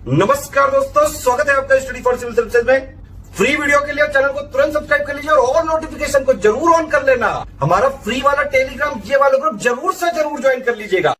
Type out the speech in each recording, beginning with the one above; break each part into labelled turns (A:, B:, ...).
A: नमस्कार दोस्तों, स्वागत है आपका स्टडी फॉर सिविल सर्विसेज में। फ्री वीडियो के लिए चैनल को तुरंत सब्सक्राइब कर लीजिए और नोटिफिकेशन को जरूर ऑन कर लेना। हमारा फ्री वाला टेलीग्राम ये वाला ग्रुप जरूर से जरूर ज्वाइन कर लीजिएगा।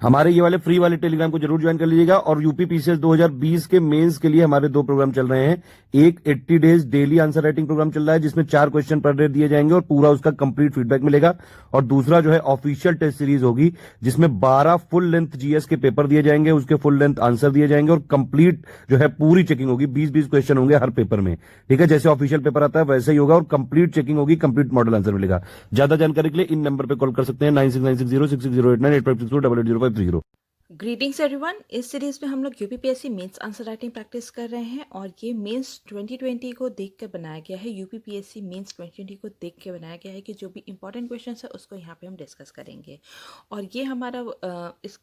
B: हमारे ये वाले फ्री वाले टेलीग्राम को जरूर ज्वाइन कर लीजिएगा। और यूपी पीसीएस 2020 के मेंस के लिए हमारे दो प्रोग्राम चल रहे हैं। एक 80 days daily answer writing program चल रहा है, जिसमें 4 क्वेश्चन पर डे दिए जाएंगे और पूरा उसका कंप्लीट फीडबैक मिलेगा। और दूसरा जो है ऑफिशियल टेस्ट सीरीज होगी, जिसमें 12 फुल लेंथ जीएस के पेपर दिए जाएंगे, उसके फुल लेंथ आंसर दिए जाएंगे और कंप्लीट जो है पूरी चेकिंग होगी। 20-20 क्वेश्चन होंगे हर पेपर में, ठीक है। जैसे ऑफिशियल पेपर आता है वैसे ही होगा और कंप्लीट चेकिंग होगी, कंप्लीट मॉडल आंसर मिलेगा। ज्यादा जानकारी के लिए इन नंबर पर कॉल कर सकते हैं 9696066089 8562880530।
C: Greetings everyone. इस सीरीज में हम लोग UPPSC mains answer writing practice कर रहे हैं और ये मेंस 2020 को देख कर बनाया गया है। यूपीपीएससी मेंस 2020 को देख के बनाया गया है कि जो भी इंपॉर्टेंट क्वेश्चंस है उसको यहाँ पे हम डिस्कस करेंगे। और ये हमारा इस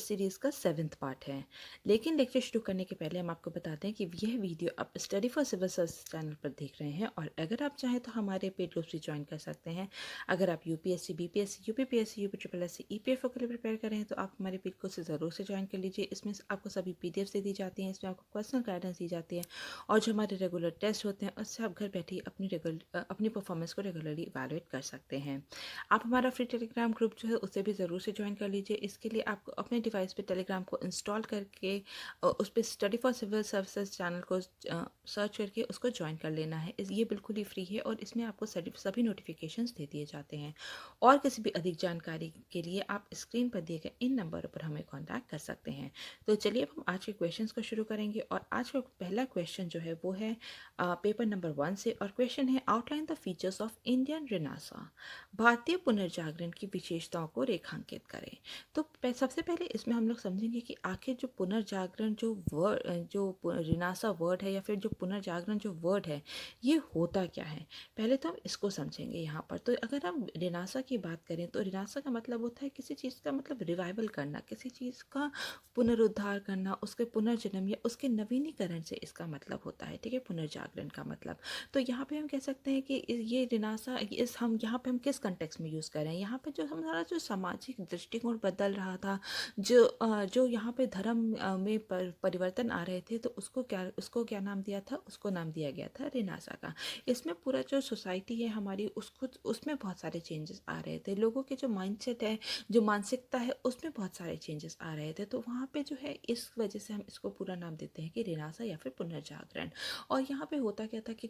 C: सीरीज़ का 7th पार्ट है। लेकिन लेक्चर शुरू करने के पहले हम आपको बताते हैं कि यह वीडियो आप study for civil service channel पर देख रहे हैं और अगर आप चाहें तो हमारे पेड ग्रुप्स भी ज्वाइन कर सकते हैं। अगर आप UPSC, BPSC, UPPSC, UP triple S C, EPFO के लिए प्रिपेयर कर रहे हैं तो आप हमारे पेड को ज़रूर से ज्वाइन कर लीजिए। इसमें आपको सभी पीडीएफ दे दी जाती हैं, इसमें आपको पर्सनल गाइडेंस दी जाती है और जो हमारे रेगुलर टेस्ट होते हैं उससे आप घर बैठे ही अपनी परफॉर्मेंस को रेगुलरली इवैल्यूएट कर सकते हैं। आप हमारा फ्री टेलीग्राम ग्रुप जो है उसे भी ज़रूर से ज्वाइन कर लीजिए। इसके लिए आपको अपने डिवाइस पे टेलीग्राम को इंस्टॉल करके उस पर study for civil services channel को सर्च करके उसको ज्वाइन कर लेना है। ये बिल्कुल ही फ्री है और इसमें आपको सभी नोटिफिकेशंस दे दिए जाते हैं। और किसी भी अधिक जानकारी के लिए आप स्क्रीन पर दिए गए इन नंबर पर हमें कांटेक्ट कर सकते हैं। तो चलिए अब हम आज के क्वेश्चंस को शुरू करेंगे और आज का पहला क्वेश्चन जो है वो है पेपर नंबर 1 से और क्वेश्चन है outline the features of Indian renaissance. भारतीय पुनर्जागरण की विशेषताओं को रेखांकित करें। तो सबसे पहले इसमें हम लोग समझेंगे कि आखिर जो पुनर्जागरण जो रेनेसां वर्ड है या फिर जो पुनर्जागरण जो वर्ड है ये होता क्या है। पहले तो हम इसको समझेंगे यहाँ पर। तो अगर हम रेनेसां की बात करें तो रेनेसां का मतलब होता है किसी चीज़ का मतलब रिवाइवल करना, किसी चीज़ का पुनरुद्धार करना, उसके पुनर्जन्म या उसके नवीनीकरण से इसका मतलब होता है, ठीक है, पुनर्जागरण का मतलब। तो यहाँ पे हम कह सकते हैं कि ये रेनेसां हम यहाँ पे हम किस कंटेक्स्ट में यूज़ कर रहे हैं। यहाँ पे जो हमारा जो सामाजिक दृष्टिकोण बदल रहा था, जो यहाँ पे धर्म में परिवर्तन आ रहे थे, तो उसको क्या नाम दिया था, उसको नाम दिया गया था रेनेसां का। इसमें पूरा जो सोसाइटी है हमारी उसमें बहुत सारे चेंजेस आ रहे थे। लोगों के जो माइंडसेट है, जो मानसिकता है, उसमें बहुत सारे चेंजेस आ रहे थे। तो वहाँ पे जो है इस वजह से हम इसको पूरा नाम देते हैं कि रेनेसां या फिर पुनर्जागरण। और यहाँ पे होता क्या था कि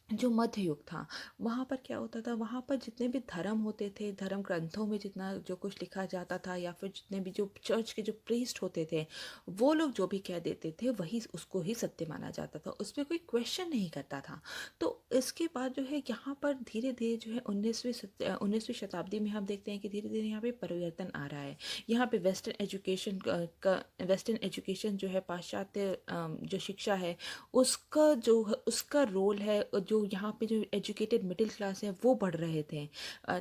C: जो मध्य युग था वहाँ पर क्या होता था, वहाँ पर जितने भी धर्म होते थे, धर्म ग्रंथों में जितना जो कुछ लिखा जाता था या फिर जितने भी जो चर्च के जो प्रीस्ट होते थे वो लोग जो भी कह देते थे वही उसको ही सत्य माना जाता था, उस पर कोई क्वेश्चन नहीं करता था। तो इसके बाद जो है यहाँ पर धीरे धीरे जो है 19वीं शताब्दी में हम देखते हैं कि धीरे धीरे यहाँ पे परिवर्तन आ रहा है। यहाँ पे वेस्टर्न एजुकेशन जो है, पाश्चात्य जो शिक्षा है उसका रोल है, जो यहाँ पे जो एजुकेटेड मिडिल क्लास है वो बढ़ रहे थे,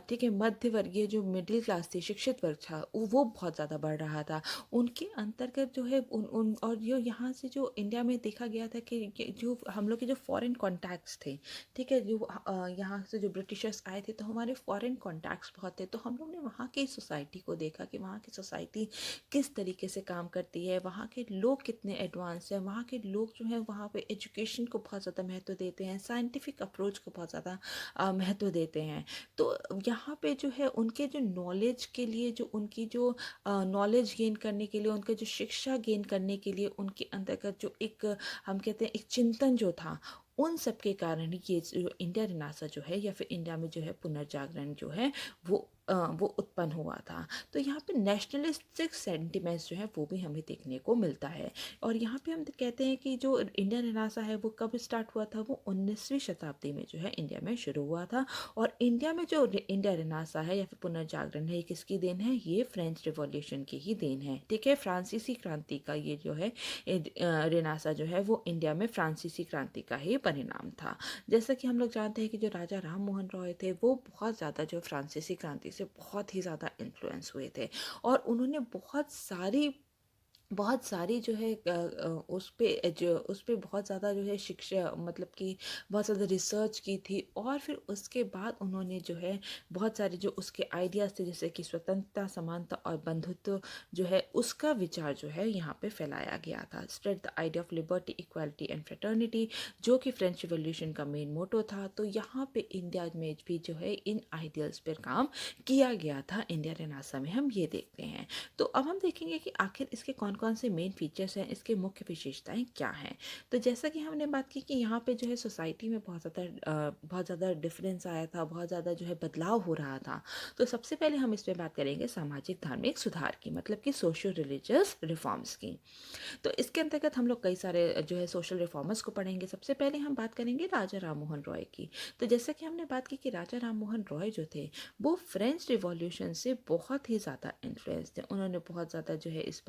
C: ठीक है। मध्य वर्गीय जो मिडिल क्लास थी, शिक्षित वर्ग था, वो बहुत ज़्यादा बढ़ रहा था। उनके अंतर्गत जो है और जो यहाँ से जो इंडिया में देखा गया था कि जो हम लोग के जो फॉरेन कॉन्टैक्ट्स थे, ठीक है, जो यहाँ से जो ब्रिटिशर्स आए थे तो हमारे फॉरेन कॉन्टैक्ट्स बहुत थे। तो हम लोग ने वहाँ की सोसाइटी को देखा कि वहाँ की सोसाइटी किस तरीके से काम करती है, वहाँ के लोग कितने एडवांस हैं, वहाँ के लोग जो हैं वहाँ पे एजुकेशन को बहुत ज़्यादा महत्व देते हैं, साइंटिफिक अप्रोच को बहुत ज़्यादा महत्व देते हैं। तो यहाँ पे जो है उनके जो नॉलेज के लिए, जो उनकी जो नॉलेज गेन करने के लिए, उनका जो शिक्षा गेन करने के लिए उनके अंतर्गत जो एक हम कहते हैं एक चिंतन जो था, उन सब के कारण ये जो इंडिया रेनेसां जो है या फिर इंडिया में जो है पुनर्जागरण जो है वो उत्पन्न हुआ था। तो यहाँ पे नेशनलिस्टिक सेंटिमेंट्स जो है वो भी हमें देखने को मिलता है। और यहाँ पे हम कहते हैं कि जो इंडियन रेनेसां है वो कब स्टार्ट हुआ था, वो 19वीं शताब्दी में जो है इंडिया में शुरू हुआ था। और इंडिया में जो इंडिया रेनेसां है या फिर पुनर्जागरण है, ये किसकी देन है, ये फ्रेंच रिवॉल्यूशन की ही देन है, ठीक है। फ्रांसीसी क्रांति का ये जो है रेनेसां जो है वो इंडिया में फ्रांसीसी क्रांति का ही परिणाम था। जैसा कि हम लोग जानते हैं कि जो राजा राम मोहन रॉय थे वो बहुत ज़्यादा जो फ्रांसीसी क्रांति से बहुत ही ज़्यादा इन्फ्लुएंस हुए थे और उन्होंने बहुत सारी बहुत सारी जो है उस पे बहुत ज़्यादा जो है शिक्षा मतलब कि बहुत ज़्यादा रिसर्च की थी और फिर उसके बाद उन्होंने जो है बहुत सारे जो उसके आइडियाज़ थे जैसे कि स्वतंत्रता समानता और बंधुत्व जो है उसका विचार जो है यहाँ पे फैलाया गया था। Spread the idea of liberty equality and fraternity जो कि फ्रेंच रिवॉल्यूशन का मेन मोटो था। तो यहाँ पे इंडिया में भी जो है इन आइडियल्स पर काम किया गया था। इंडिया रेनेसां में हम ये देखते हैं। तो अब हम देखेंगे कि आखिर इसके कौन कौन से मेन फीचर्स हैं, इसके मुख्य विशेषताएं क्या हैं। तो जैसा कि हमने बात की कि यहाँ पे जो है सोसाइटी में बहुत ज़्यादा डिफरेंस आया था, बहुत ज़्यादा जो है बदलाव हो रहा था। तो सबसे पहले हम इस पर बात करेंगे सामाजिक धार्मिक सुधार की, मतलब कि सोशल रिलीजियस रिफॉर्म्स की। तो इसके अंतर्गत हम लोग कई सारे जो है सोशल रिफॉर्मर्स को पढ़ेंगे। सबसे पहले हम बात करेंगे राजा राम मोहन रॉय की। तो जैसा कि हमने बात की कि राजा राम मोहन रॉय जो थे वो फ्रेंच रिवॉल्यूशन से बहुत ही ज़्यादा इन्फ्लुएंस थे। उन्होंने बहुत ज़्यादा जो है इस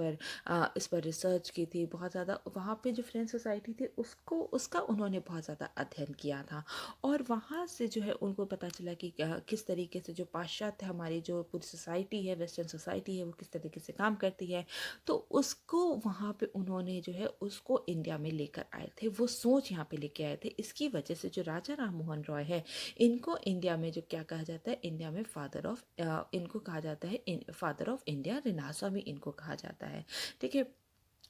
C: पर रिसर्च की थी, बहुत ज़्यादा वहाँ पे जो फ्रेंच सोसाइटी थी उसका उन्होंने बहुत ज़्यादा अध्ययन किया था और वहाँ से जो है उनको पता चला कि किस तरीके से जो पाश्चात्य हमारी जो पूरी सोसाइटी है, वेस्टर्न सोसाइटी है, वो किस तरीके से काम करती है। तो उसको वहाँ पे उन्होंने जो है उसको इंडिया में लेकर आए थे, वो सोच यहाँ पे लेके आए थे। इसकी वजह से जो राजा राम मोहन रॉय है इनको इंडिया में जो क्या कहा जाता है, इंडिया में इनको कहा जाता है फादर ऑफ इंडिया रेनेसां भी इनको कहा जाता है। ठीक है।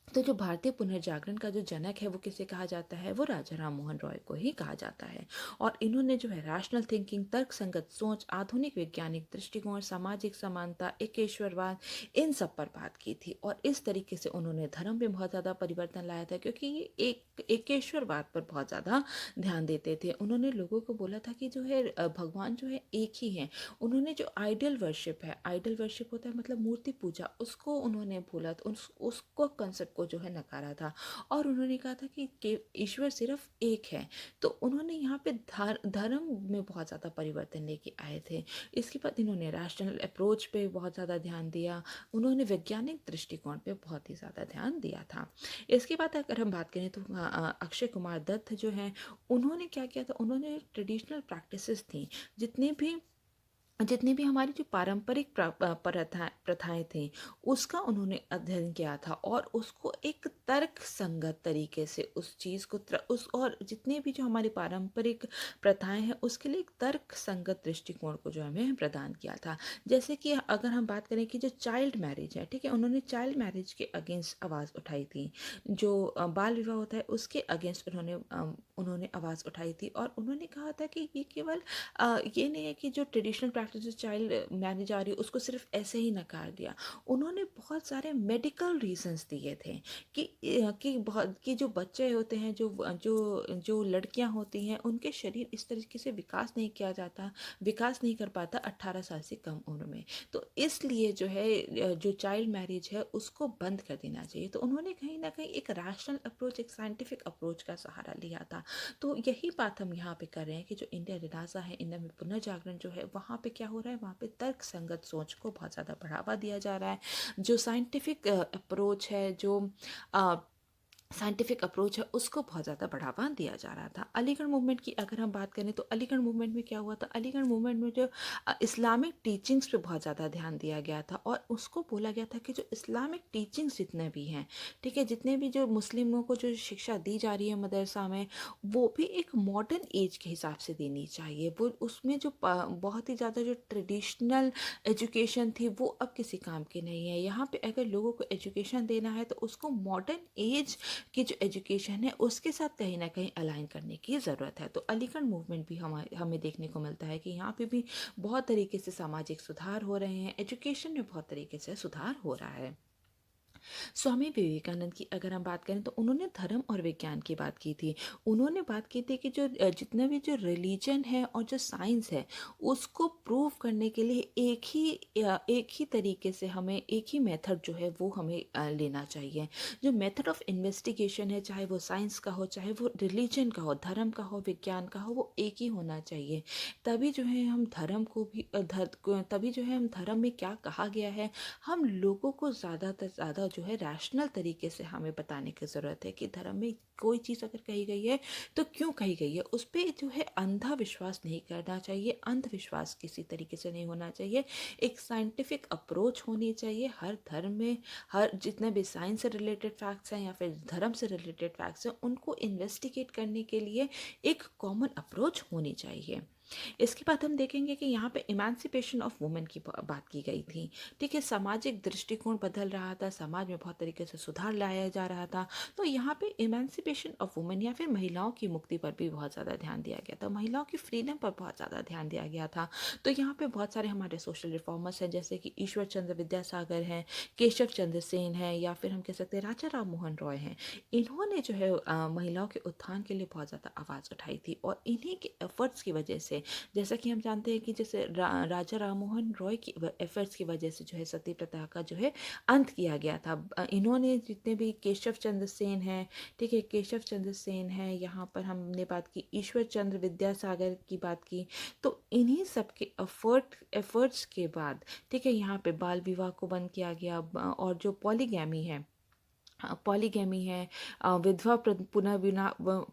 C: तो जो भारतीय पुनर्जागरण का जो जनक है वो किसे कहा जाता है, वो राजा राम मोहन रॉय को ही कहा जाता है। और इन्होंने जो है रैशनल थिंकिंग, तर्कसंगत सोच, आधुनिक वैज्ञानिक दृष्टिकोण, सामाजिक समानता, एकेश्वरवाद, इन सब पर बात की थी। और इस तरीके से उन्होंने धर्म में बहुत ज़्यादा परिवर्तन लाया था, क्योंकि ये एक एकेश्वरवाद पर बहुत ज़्यादा ध्यान देते थे। उन्होंने लोगों को बोला था कि जो है भगवान जो है एक ही है। उन्होंने जो आइडल वर्शिप है, आइडल वर्शिप होता है मतलब मूर्ति पूजा, उसको उन्होंने बोला था, उसको कंसेप्ट को जो है नकारा था। और उन्होंने कहा था कि ईश्वर सिर्फ एक है। तो उन्होंने यहाँ पे धर्म में बहुत ज़्यादा परिवर्तन लेके आए थे। इसके बाद इन्होंने रैशनल अप्रोच पे बहुत ज़्यादा ध्यान दिया। उन्होंने वैज्ञानिक दृष्टिकोण पे बहुत ही ज़्यादा ध्यान दिया था। इसके बाद अगर हम बात करें तो अक्षय कुमार दत्त जो हैं उन्होंने क्या किया था, उन्होंने ट्रेडिशनल प्रैक्टिसेस थी, जितनी भी हमारी जो पारंपरिक प्रथाएं थी उसका उन्होंने अध्ययन किया था और उसको एक तर्क संगत तरीके से उस चीज़ को उस और जितने भी जो हमारी पारंपरिक प्रथाएं हैं उसके लिए एक तर्क संगत दृष्टिकोण को जो हमें प्रदान किया था। जैसे कि अगर हम बात करें कि जो चाइल्ड मैरिज है, ठीक है, उन्होंने चाइल्ड मैरिज के अगेंस्ट आवाज़ उठाई थी। जो बाल विवाह होता है उसके अगेंस्ट उन्होंने आवाज़ उठाई थी। और उन्होंने कहा था कि ये केवल ये नहीं है कि जो ट्रेडिशनल प्रैक्टिस चाइल्ड मैरिज आ रही है उसको सिर्फ ऐसे ही नकार दिया। उन्होंने बहुत सारे मेडिकल रीजंस दिए थे कि जो बच्चे होते हैं, जो लड़कियां होती हैं, उनके शरीर इस तरीके से विकास नहीं कर पाता 18 साल से कम उम्र में। तो इसलिए जो है जो चाइल्ड मैरिज है उसको बंद कर देना चाहिए। तो उन्होंने कहीं ना कहीं एक रैशनल अप्रोच, एक साइंटिफिक अप्रोच का सहारा लिया था। तो यही बात हम यहाँ पे कर रहे हैं कि जो इंडिया रेनेसां है, इंडिया में पुनर्जागरण जो है, वहाँ पे क्या हो रहा है, वहाँ पे तर्क संगत सोच को बहुत ज़्यादा बढ़ावा दिया जा रहा है। जो साइंटिफिक अप्रोच है, जो साइंटिफिक अप्रोच है, उसको बहुत ज़्यादा बढ़ावा दिया जा रहा था। अलीगढ़ मूवमेंट की अगर हम बात करें तो अलीगढ़ मूवमेंट में क्या हुआ था, अलीगढ़ मूवमेंट में जो इस्लामिक टीचिंग्स पे बहुत ज़्यादा ध्यान दिया गया था और उसको बोला गया था कि जो इस्लामिक टीचिंग्स जितने भी हैं, ठीक है, जितने भी जो मुस्लिमों को जो शिक्षा दी जा रही है मदरसा में, वो भी एक मॉडर्न एज के हिसाब से देनी चाहिए। वो उसमें जो बहुत ही ज़्यादा जो ट्रेडिशनल एजुकेशन थी वो अब किसी काम की नहीं है। यहाँ पे अगर लोगों को एजुकेशन देना है तो उसको मॉडर्न एज की जो एजुकेशन है उसके साथ कहीं ना कहीं अलाइन करने की ज़रूरत है। तो अलीगढ़ मूवमेंट भी हमें देखने को मिलता है कि यहाँ पे भी बहुत तरीके से सामाजिक सुधार हो रहे हैं, एजुकेशन में बहुत तरीके से सुधार हो रहा है। स्वामी विवेकानंद की अगर हम बात करें तो उन्होंने धर्म और विज्ञान की बात की थी। उन्होंने बात की थी कि जो जितना भी जो रिलीजन है और जो साइंस है उसको प्रूव करने के लिए एक ही तरीके से हमें एक ही मेथड जो है वो हमें लेना चाहिए। जो मेथड ऑफ इन्वेस्टिगेशन है, चाहे वो साइंस का हो, चाहे वो रिलीजन का हो, धर्म का हो, विज्ञान का हो, वो एक ही होना चाहिए। तभी जो है हम धर्म को भी तभी जो है हम धर्म में क्या कहा गया है, हम लोगों को ज़्यादा से ज़्यादा जो है रैशनल तरीके से हमें बताने की ज़रूरत है कि धर्म में कोई चीज़ अगर कही गई है तो क्यों कही गई है। उस पर जो है अंधा विश्वास नहीं करना चाहिए, अंधविश्वास किसी तरीके से नहीं होना चाहिए। एक साइंटिफिक अप्रोच होनी चाहिए हर धर्म में। हर जितने भी साइंस से रिलेटेड फैक्ट्स हैं या फिर धर्म से रिलेटेड फैक्ट्स हैं, उनको इन्वेस्टिगेट करने के लिए एक कॉमन अप्रोच होनी चाहिए। इसके बाद हम देखेंगे कि यहाँ पे इमेंसिपेशन ऑफ वुमेन की बात की गई थी। ठीक है, सामाजिक दृष्टिकोण बदल रहा था, समाज में बहुत तरीके से सुधार लाया जा रहा था। तो यहाँ पे इमेंसिपेशन ऑफ वुमेन या फिर महिलाओं की मुक्ति पर भी बहुत ज़्यादा ध्यान दिया गया था, महिलाओं की फ्रीडम पर बहुत ज़्यादा ध्यान दिया गया था। तो यहाँ पे बहुत सारे हमारे सोशल रिफॉर्मर्स हैं, जैसे कि ईश्वर चंद्र विद्यासागर हैं, केशव चंद्र सेन हैं, या फिर हम कह सकते हैं राजा राम मोहन रॉय हैं। इन्होंने जो है महिलाओं के उत्थान के लिए बहुत ज़्यादा आवाज़ उठाई थी, और इन्हीं के एफर्ट्स की वजह से, जैसा कि हम जानते हैं कि जैसे राजा राम मोहन रॉय की एफर्ट्स की वजह से जो है सती प्रथा का जो है अंत किया गया था। इन्होंने जितने भी केशव चंद्र सेन हैं, ठीक है, केशव चंद्र सेन है, यहाँ पर हमने बात की ईश्वर चंद्र विद्यासागर की बात की, तो इन्हीं सब के एफर्ट्स के बाद, ठीक है, यहाँ पे बाल विवाह को बंद किया गया, और जो पॉलीगैमी है, विधवा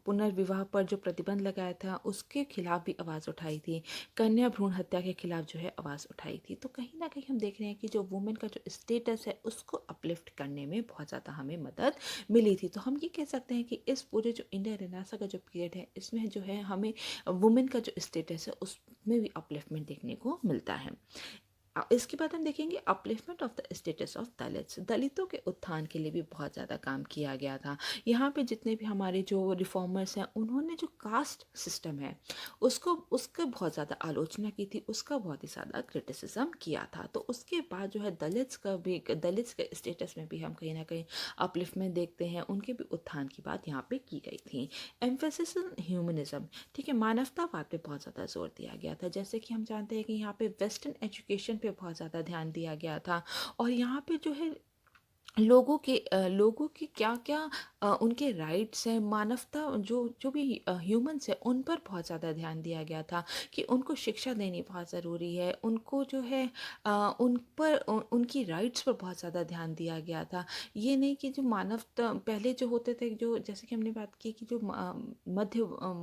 C: पुनर्विवाह पर जो प्रतिबंध लगाया था उसके खिलाफ भी आवाज़ उठाई थी, कन्या भ्रूण हत्या के खिलाफ जो है आवाज़ उठाई थी। तो कहीं ना कहीं हम देख रहे हैं कि जो वुमेन का जो स्टेटस है उसको अपलिफ्ट करने में बहुत ज़्यादा हमें मदद मिली थी। तो हम ये कह सकते हैं कि इस पूरे जो इंडिया रेनेसां का जो पीरियड है, इसमें जो है हमें वुमेन का जो स्टेटस है उसमें भी अपलिफ्टमेंट देखने को मिलता है। इसके बाद हम देखेंगे upliftment of the status of Dalits. दलितों के उत्थान के लिए भी बहुत ज़्यादा काम किया गया था। यहाँ पे जितने भी हमारे जो रिफॉर्मर्स हैं, उन्होंने जो कास्ट सिस्टम है उसका बहुत ज़्यादा आलोचना की थी, उसका बहुत ही ज़्यादा क्रिटिसिज्म किया था। तो उसके बाद जो है दलित्स के स्टेटस में भी हम कहीं ना कहीं अपलिफ्टमेंट देखते हैं, उनके भी उत्थान की बात यहाँ पे की गई थी। एम्फेसिस ऑन ह्यूमनिज्म, ठीक है, मानवतावाद पे बहुत ज़्यादा जोर दिया गया था। जैसे कि हम जानते हैं कि यहाँ पे वेस्टर्न एजुकेशन पे बहुत ज़्यादा ध्यान दिया गया था, और यहाँ पे जो है लोगों के क्या क्या उनके राइट्स हैं, मानवता जो जो भी ह्यूमंस हैं, उन पर बहुत ज़्यादा ध्यान दिया गया था कि उनको शिक्षा देनी बहुत ज़रूरी है, उनको जो है उन पर उनकी राइट्स पर बहुत ज़्यादा ध्यान दिया गया था। ये नहीं कि जो मानवता पहले जो होते थे, जो जैसे कि हमने बात की कि जो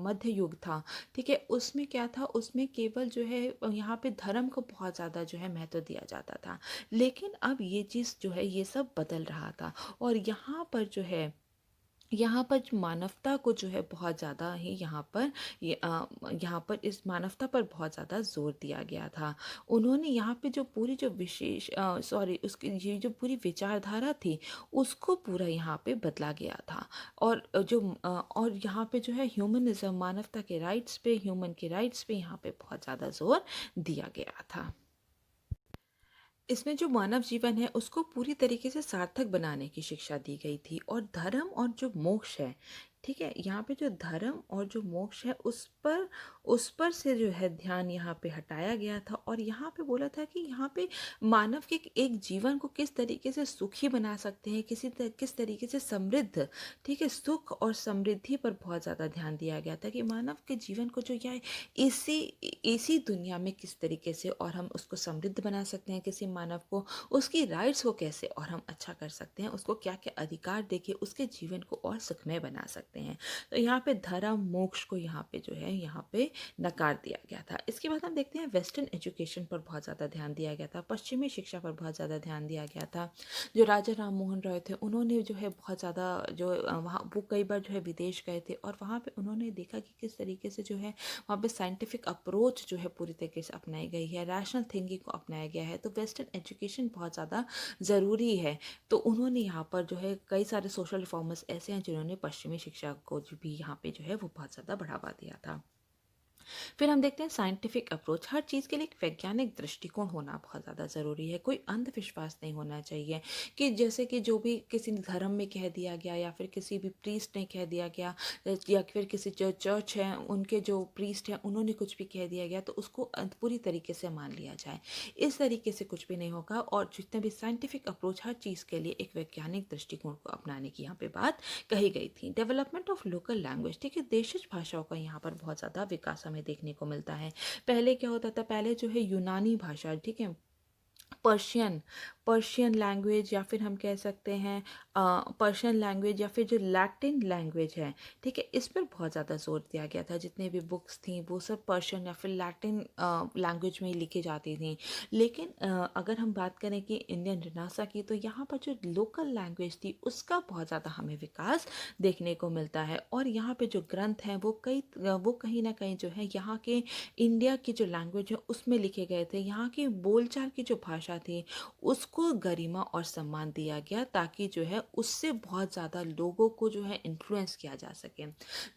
C: मध्य युग था, ठीक है, उसमें क्या था, उसमें केवल जो है यहाँ पे धर्म को बहुत ज़्यादा जो है महत्व दिया जाता था। लेकिन अब ये चीज़ जो है ये सब बदल रहा था, और यहाँ पर जो मानवता को जो है बहुत ज़्यादा ही यहाँ पर इस मानवता पर बहुत ज़्यादा जोर दिया गया था। उन्होंने यहाँ पे जो पूरी जो उसकी ये जो पूरी विचारधारा थी उसको पूरा यहाँ पे बदला गया था, और यहाँ पे जो है ह्यूमनिज्म, मानवता के राइट्स पे, ह्यूमन के राइट्स पे यहाँ पे बहुत ज़्यादा जोर दिया गया था। इसमें जो मानव जीवन है उसको पूरी तरीके से सार्थक बनाने की शिक्षा दी गई थी, और धर्म और जो मोक्ष है, ठीक है, यहाँ पे जो धर्म और जो मोक्ष है उस पर से जो है ध्यान यहाँ पे हटाया गया था, और यहाँ पे बोला था कि यहाँ पे मानव के एक जीवन को किस तरीके से सुखी बना सकते हैं, किस तरीके से समृद्ध, ठीक है, सुख और समृद्धि पर बहुत ज़्यादा ध्यान दिया गया था कि मानव के जीवन को जो यह इसी दुनिया में किस तरीके से और हम उसको समृद्ध बना सकते हैं, किसी मानव को उसकी राइट्स को कैसे और हम अच्छा कर सकते हैं, उसको क्या क्या अधिकार देके उसके जीवन को और सुखमय बना सकते हैं। तो यहाँ पे धर्म मोक्ष को यहाँ पे जो है यहाँ पे नकार दिया गया था। इसके बाद हम देखते हैं वेस्टर्न एजुकेशन पर बहुत ज़्यादा ध्यान दिया गया था, पश्चिमी शिक्षा पर बहुत ज़्यादा ध्यान दिया गया था। जो राजा राम मोहन रॉय थे, उन्होंने जो है बहुत ज़्यादा जो वहाँ वो कई बार जो है विदेश गए थे, और वहाँ पे उन्होंने देखा कि किस तरीके से जो है वहाँ पे साइंटिफिक अप्रोच जो है पूरी तरीके से अपनाई गई है, रैशनल थिंकिंग को अपनाया गया है। तो वेस्टर्न एजुकेशन बहुत ज़्यादा ज़रूरी है। तो उन्होंने यहाँ पर जो है कई सारे सोशल रिफॉर्मर्स ऐसे हैं जिन्होंने पश्चिमी शिक्षा को जो भी यहाँ पे जो है वो बहुत ज़्यादा बढ़ावा दिया था। फिर हम देखते हैं साइंटिफिक अप्रोच। हर चीज़ के लिए एक वैज्ञानिक दृष्टिकोण होना बहुत ज़्यादा ज़रूरी है, कोई अंधविश्वास नहीं होना चाहिए कि जैसे कि जो भी किसी धर्म में कह दिया गया या फिर किसी भी प्रीस्ट ने कह दिया गया, या फिर किसी जो चर्च है उनके जो प्रीस्ट हैं उन्होंने कुछ भी कह दिया गया तो उसको पूरी तरीके से मान लिया जाए, इस तरीके से कुछ भी नहीं होगा। और जितने भी साइंटिफिक अप्रोच, हर चीज़ के लिए एक वैज्ञानिक दृष्टिकोण को अपनाने की यहाँ पे बात कही गई थी। डेवलपमेंट ऑफ लोकल लैंग्वेज, ठीक है, देशज भाषाओं का यहाँ पर बहुत ज़्यादा विकास हमें देखने को मिलता है। पहले क्या होता था, पहले जो है यूनानी भाषा, ठीक है, पर्शियन पर्शियन लैंग्वेज, या फिर हम कह सकते हैं पर्शियन लैंग्वेज, या फिर जो लैटिन लैंग्वेज है, ठीक है, इस पर बहुत ज़्यादा जोर दिया गया था। जितने भी बुक्स थी वो सब पर्शियन या फिर लैटिन लैंग्वेज में ही लिखी जाती थी। लेकिन अगर हम बात करें कि इंडियन रिनासा की, तो यहाँ पर जो लोकल लैंग्वेज थी उसका बहुत ज़्यादा हमें विकास देखने को मिलता है। और यहाँ पे जो ग्रंथ हैं वो कहीं ना कहीं जो है यहाँ के इंडिया की जो लैंग्वेज है उसमें लिखे गए थे। यहाँ की बोलचाल की जो भाषा थी उसको गरिमा और सम्मान दिया गया, ताकि जो है उससे बहुत ज़्यादा लोगों को जो है इन्फ्लुएंस किया जा सके।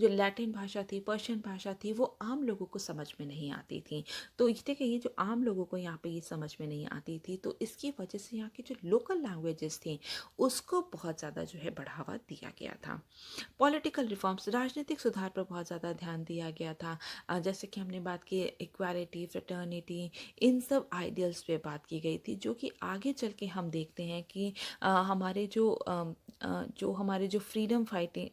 C: जो लैटिन भाषा थी, पर्शियन भाषा थी, वो आम लोगों को समझ में नहीं आती थी। तो देखिए, ये जो आम लोगों को यहाँ पे ये समझ में नहीं आती थी, तो इसकी वजह से यहाँ की जो लोकल लैंग्वेजेस थी उसको बहुत ज़्यादा जो है बढ़ावा दिया गया था। पॉलिटिकल रिफॉर्म्स, राजनीतिक सुधार पर बहुत ज़्यादा ध्यान दिया गया था। जैसे कि हमने बात की इक्वालिटी, फ्रेटर्निटी, इन सब आइडियल्स पे बात की गई थी, जो कि आगे चल के हम देखते हैं कि जो हमारे जो फ्रीडम फाइटिंग,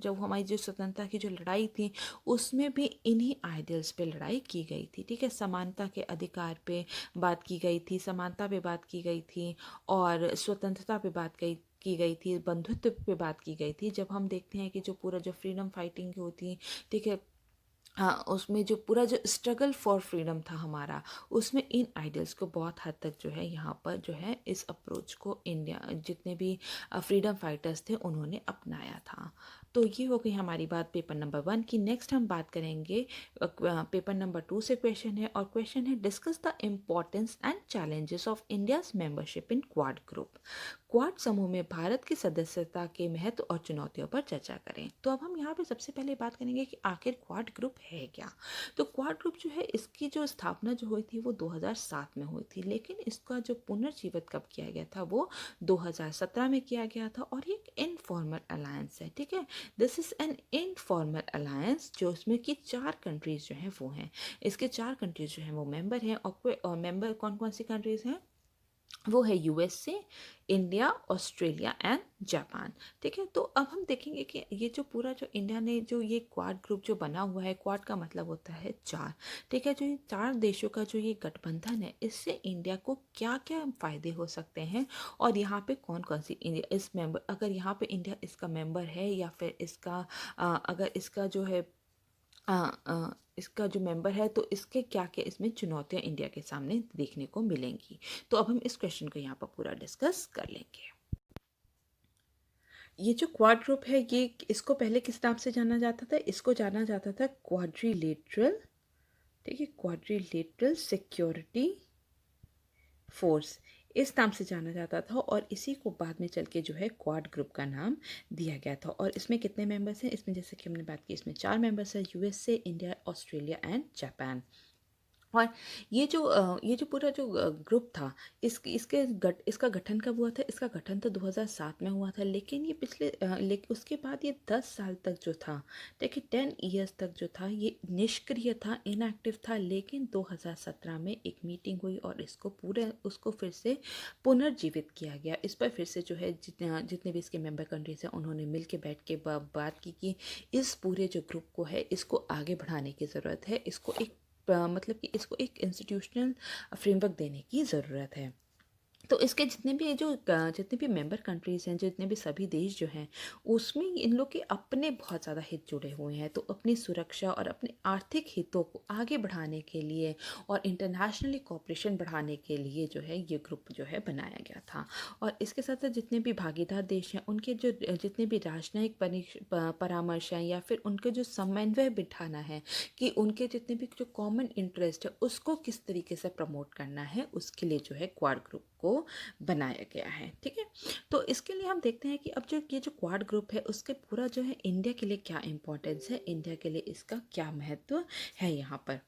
C: जब हमारी जो स्वतंत्रता की जो लड़ाई थी उसमें भी इन्हीं आइडियल्स पे लड़ाई की गई थी। ठीक है, समानता के अधिकार पे बात की गई थी, समानता पे बात की गई थी, और स्वतंत्रता पे बात की गई थी, बंधुत्व पे बात की गई थी। जब हम देखते हैं कि जो पूरा जो फ्रीडम फाइटिंग होती, ठीक है, हाँ, उसमें जो पूरा जो स्ट्रगल फॉर फ्रीडम था हमारा, उसमें इन आइडियल्स को बहुत हद तक जो है यहाँ पर जो है इस अप्रोच को इंडिया जितने भी फ्रीडम फाइटर्स थे उन्होंने अपनाया था। तो ये हो गई हमारी बात पेपर नंबर 1 की। नेक्स्ट हम बात करेंगे पेपर नंबर 2 से। क्वेश्चन है, और क्वेश्चन है discuss the importance and challenges of India's membership in quad group. Quad समूह में भारत की सदस्यता के महत्व और चुनौतियों पर चर्चा करें। तो अब हम यहाँ पे सबसे पहले बात करेंगे कि आखिर क्वाड ग्रुप है क्या। तो क्वाड ग्रुप जो है, इसकी जो स्थापना जो हुई थी वो 2007 में हुई थी, लेकिन इसका जो पुनर्जीवित कब किया गया था वो 2017 में किया गया था। और ये एक इनफॉर्मल अलायंस है। ठीक है, this is an informal alliance, जो इसमें की 4 कंट्रीज जो हैं वो हैं। इसके 4 कंट्रीज जो हैं वो मेंबर हैं। और मेंबर कौन कौन सी कंट्रीज हैं? वो है USA, India, Australia and Japan. ठीक है, तो अब हम देखेंगे कि ये जो पूरा जो इंडिया ने जो ये क्वाड ग्रुप जो बना हुआ है, क्वाड का मतलब होता है 4। ठीक है, जो ये 4 देशों का जो ये गठबंधन है, इससे इंडिया को क्या क्या फायदे हो सकते हैं, और यहाँ पे कौन कौन सी इंडिया इस मेंबर, अगर यहाँ पे इंडिया इसका मेंबर है, या फिर इसका अगर इसका जो है इसका जो मेंबर है, तो इसके क्या क्या इसमें चुनौतियां इंडिया के सामने देखने को मिलेंगी। तो अब हम इस क्वेश्चन को यहाँ पर पूरा डिस्कस कर लेंगे। ये जो क्वाड ग्रुप है, ये इसको पहले किस नाम से जाना जाता था? इसको जाना जाता था क्वाड्रिलेटरल, ठीक है, क्वाड्रिलेटरल सिक्योरिटी फोर्स, इस नाम से जाना जाता था। और इसी को बाद में चल के जो है क्वाड ग्रुप का नाम दिया गया था। और इसमें कितने मेंबर्स हैं? इसमें जैसे कि हमने बात की, इसमें 4 मेंबर्स हैं, USA, India, Australia and Japan. और ये जो पूरा जो ग्रुप था, इसका गठन कब हुआ था? इसका गठन तो 2007 में हुआ था, लेकिन ये लेकिन उसके बाद ये 10 साल तक जो था, देखिए 10 ईयर्स तक जो था, ये निष्क्रिय था, इनएक्टिव था। लेकिन 2017 में एक मीटिंग हुई और उसको फिर से पुनर्जीवित किया गया। इस पर फिर से जो है जितने भी इसके मेंबर कंट्रीज हैं, उन्होंने मिल के बैठ के बात की कि इस पूरे जो ग्रुप को है, इसको आगे बढ़ाने की ज़रूरत है, इसको एक मतलब कि इसको एक इंस्टीट्यूशनल फ्रेमवर्क देने की ज़रूरत है। तो इसके जितने भी मेंबर कंट्रीज़ हैं, जितने भी सभी देश जो हैं, उसमें इन लोग के अपने बहुत ज़्यादा हित जुड़े हुए हैं। तो अपनी सुरक्षा और अपने आर्थिक हितों को आगे बढ़ाने के लिए और इंटरनेशनली कोऑपरेशन बढ़ाने के लिए जो है ये ग्रुप जो है बनाया गया था। और इसके साथ साथ जितने भी भागीदार देश हैं, उनके जो जितने भी राजनयिक परामर्श हैं, या फिर उनके जो समन्वय बिठाना है कि उनके जितने भी जो कॉमन इंटरेस्ट है उसको किस तरीके से प्रमोट करना है, उसके लिए जो है क्वाड ग्रुप को बनाया गया है। ठीक है, तो इसके लिए हम देखते हैं कि अब ये जो क्वाड ग्रुप है, उसके पूरा जो है इंडिया के लिए क्या इंपॉर्टेंस है, इंडिया के लिए इसका क्या महत्व है यहाँ पर।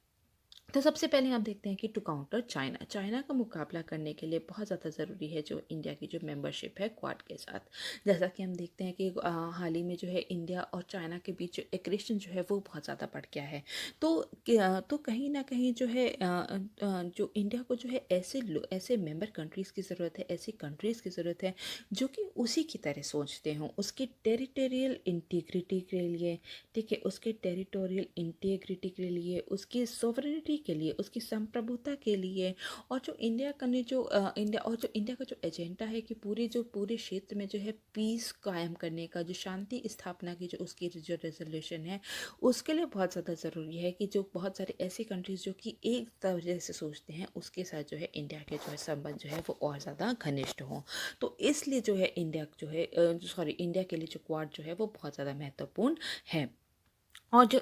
C: तो सबसे पहले हम देखते हैं कि टू काउंटर चाइना का मुकाबला करने के लिए बहुत ज़्यादा ज़रूरी है जो इंडिया की जो मेंबरशिप है क्वाड के साथ। जैसा कि हम देखते हैं कि हाल ही में जो है इंडिया और चाइना के बीच एग्रेशन जो है वो बहुत ज़्यादा बढ़ गया है। तो कहीं ना कहीं जो है जो इंडिया को जो है ऐसे मेंबर कंट्रीज़ की ज़रूरत है, ऐसी कंट्रीज़ की ज़रूरत है जो कि उसी की तरह सोचते हों, उसकी टेरिटोरियल इंटीग्रिटी के लिए, ठीक है, उसकी टेरिटोरियल इंटीग्रिटी के लिए, उसकी सोवरेनिटी के लिए, उसकी संप्रभुता के लिए, और जो इंडिया का ने जो इंडिया का जो एजेंडा है कि पूरे क्षेत्र में जो है पीस कायम करने का, जो शांति स्थापना की जो उसकी जो रेजोल्यूशन है, उसके लिए बहुत ज़्यादा ज़रूरी है कि जो बहुत सारे ऐसी कंट्रीज़ जो कि एक तरह से सोचते हैं, उसके साथ जो है इंडिया के जो है संबंध जो है वो और ज़्यादा घनिष्ठ हों। तो इसलिए जो है इंडिया के लिए जो क्वाड जो है वो बहुत ज़्यादा महत्वपूर्ण है। और जो